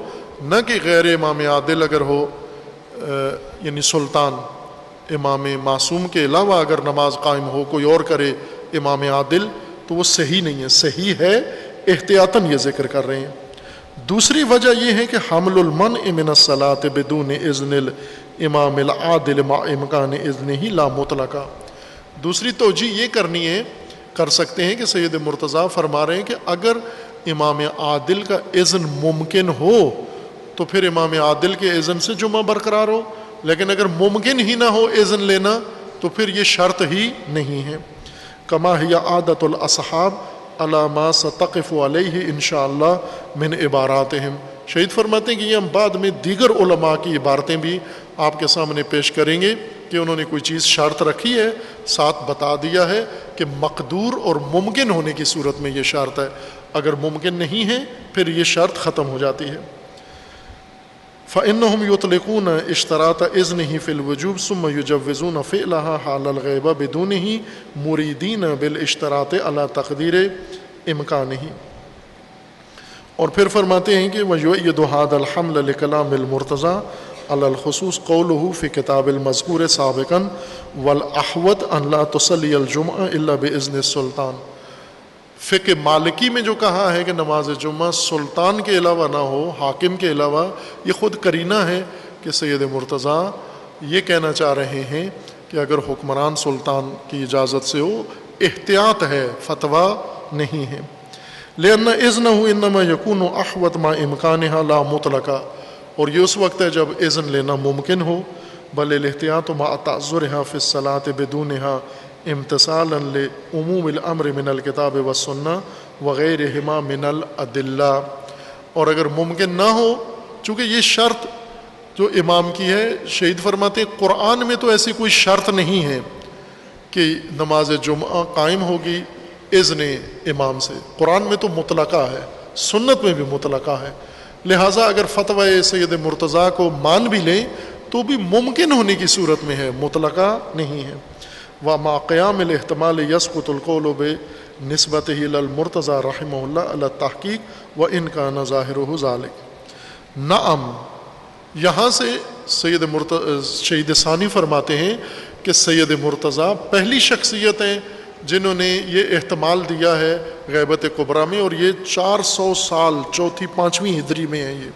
نہ کہ غیر امام عادل اگر ہو، یعنی سلطان امام معصوم کے علاوہ اگر نماز قائم ہو کوئی اور کرے امام عادل تو وہ صحیح نہیں ہے، صحیح ہے احتیاطاً یہ ذکر کر رہے ہیں۔ دوسری وجہ یہ ہے کہ حمل المنع من الصلاة بدون اذن الامام العادل مع امکان اذنہ لا مطلقا، دوسری توجہ یہ کر سکتے ہیں کہ سید مرتضیٰ فرما رہے ہیں کہ اگر امام عادل کا اذن ممکن ہو تو پھر امام عادل کے اذن سے جمعہ برقرار ہو، لیکن اگر ممکن ہی نہ ہو اذن لینا تو پھر یہ شرط ہی نہیں ہے. کما ہی عادت الاصحاب علی ما ستقف علیہ انشاءاللہ من عباراتہم. شہید فرماتے ہیں کہ یہ ہم بعد میں دیگر علماء کی عبارتیں بھی آپ کے سامنے پیش کریں گے کہ انہوں نے کوئی چیز شرط رکھی ہے، ساتھ بتا دیا ہے کہ مقدور اور ممکن ہونے کی صورت میں یہ شرط ہے، اگر ممکن نہیں ہے پھر یہ شرط ختم ہو جاتی ہے. فإنهم يطلقون اشتراط إذنه في الوجوب ثم يجوزون فعلها حال الغيبة بدونه مريدين بالاشتراط على تقدير إمكانه. اور پھر فرماتے ہیں کہ وَيُؤَيِّدُ هذا الحمل لكلام المرتضى على الخصوص قوله في كتاب المذكور سابقا والأحوط أن لا تصلي الجمعة إلا بإذن السلطان. فقہ مالکی میں جو کہا ہے کہ نماز جمعہ سلطان کے علاوہ نہ ہو، حاکم کے علاوہ، یہ خود قرینہ ہے کہ سید مرتضیٰ یہ کہنا چاہ رہے ہیں کہ اگر حکمران سلطان کی اجازت سے ہو، احتیاط ہے، فتویٰ نہیں ہے. لأن إذنه إنما يكون أحوط مع إمكانها لا مطلقا. اور یہ اس وقت ہے جب اذن لینا ممکن ہو، بل الاحتیاط مع تعذرها في الصلاة بدونها امتثالا لعموم الامر من الکتاب والسنہ وغیرہما من الادلہ. اور اگر ممکن نہ ہو، چونکہ یہ شرط جو امام کی ہے، شہید فرماتے ہیں قرآن میں تو ایسی کوئی شرط نہیں ہے کہ نماز جمعہ قائم ہوگی اذن امام سے. قرآن میں تو مطلقہ ہے، سنت میں بھی مطلقہ ہے. لہٰذا اگر فتوی سید مرتضیٰ کو مان بھی لیں تو بھی ممکن ہونے کی صورت میں ہے، مطلقہ نہیں ہے. وَمَا قِيَامِ الْاحْتِمَالِ يَسْقُطُ الْقَوْلُ بِنِسْبَتِهِ إِلَى الْمُرْتَضَى رحمہ اللہ علی التحقیق وَإِنْ كَانَ ظَاهِرُهُ ذَلِكَ. نعم، یہاں سے شہید ثانی فرماتے ہیں کہ سید مرتضیٰ پہلی شخصیت ہیں جنہوں نے یہ احتمال دیا ہے غیبت کبریٰ میں، اور یہ 400 سال چوتھی پانچویں ہجری میں ہے. یہ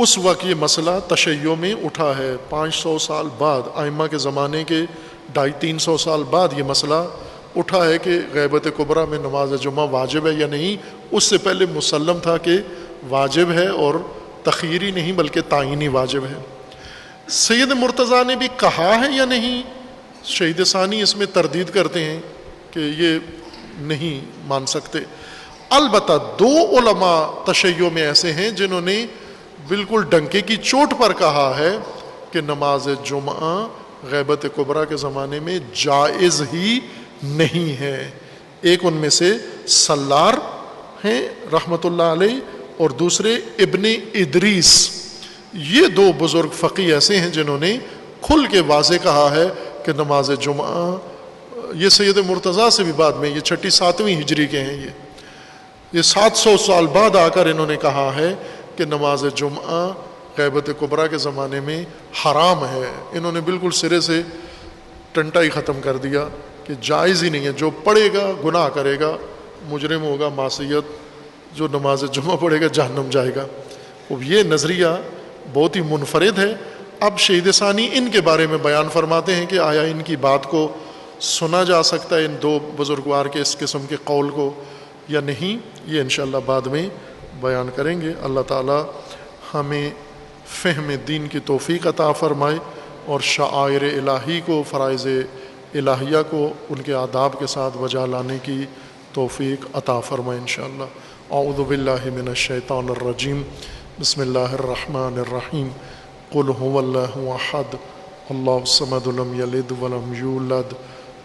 اس وقت یہ مسئلہ تشیع میں اٹھا ہے. 500 سال بعد، ائمہ کے زمانے کے 250-300 سال بعد یہ مسئلہ اٹھا ہے کہ غیبت کبریٰ میں نماز جمعہ واجب ہے یا نہیں. اس سے پہلے مسلم تھا کہ واجب ہے، اور تخیری نہیں بلکہ تعینی واجب ہے. سید مرتضیٰ نے بھی کہا ہے یا نہیں، شہید ثانی اس میں تردید کرتے ہیں کہ یہ نہیں مان سکتے. البتہ 2 علماء تشیع میں ایسے ہیں جنہوں نے بالکل ڈنکے کی چوٹ پر کہا ہے کہ نماز جمعہ غیبت کبریٰ کے زمانے میں جائز ہی نہیں ہے. ایک ان میں سے سلار ہیں رحمۃ اللہ علیہ، اور دوسرے ابن ادریس. یہ 2 بزرگ فقی ایسے ہیں جنہوں نے کھل کے واضح کہا ہے کہ نماز جمعہ، یہ سید مرتضیٰ سے بھی بعد میں، یہ 6-7ویں ہجری کے ہیں، یہ 700 سال بعد آ کر انہوں نے کہا ہے کہ نماز جمعہ غیبت کبریٰ کے زمانے میں حرام ہے. انہوں نے بالکل سرے سے ٹنٹا ہی ختم کر دیا کہ جائز ہی نہیں ہے. جو پڑھے گا گناہ کرے گا، مجرم ہوگا، معصیت. جو نماز جمعہ پڑھے گا جہنم جائے گا. اب یہ نظریہ بہت ہی منفرد ہے. اب شہید ثانی ان کے بارے میں بیان فرماتے ہیں کہ آیا ان کی بات کو سنا جا سکتا ہے، ان 2 بزرگوار کے اس قسم کے قول کو، یا نہیں. یہ انشاءاللہ بعد میں بیان کریں گے. اللہ تعالی ہمیں فہم دین کی توفیق عطا فرمائے، اور شعائر الہی کو، فرائض الہیہ کو ان کے آداب کے ساتھ بجا لانے کی توفیق عطا فرمائے انشاءاللہ. اعوذ باللہ من الشیطان الرجیم. بسم اللہ الرحمن الرحیم. قل هو اللہ احد اللہ الصمد لم یلد ولم یولد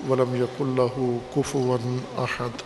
ولم یکن لہ کفوا احد.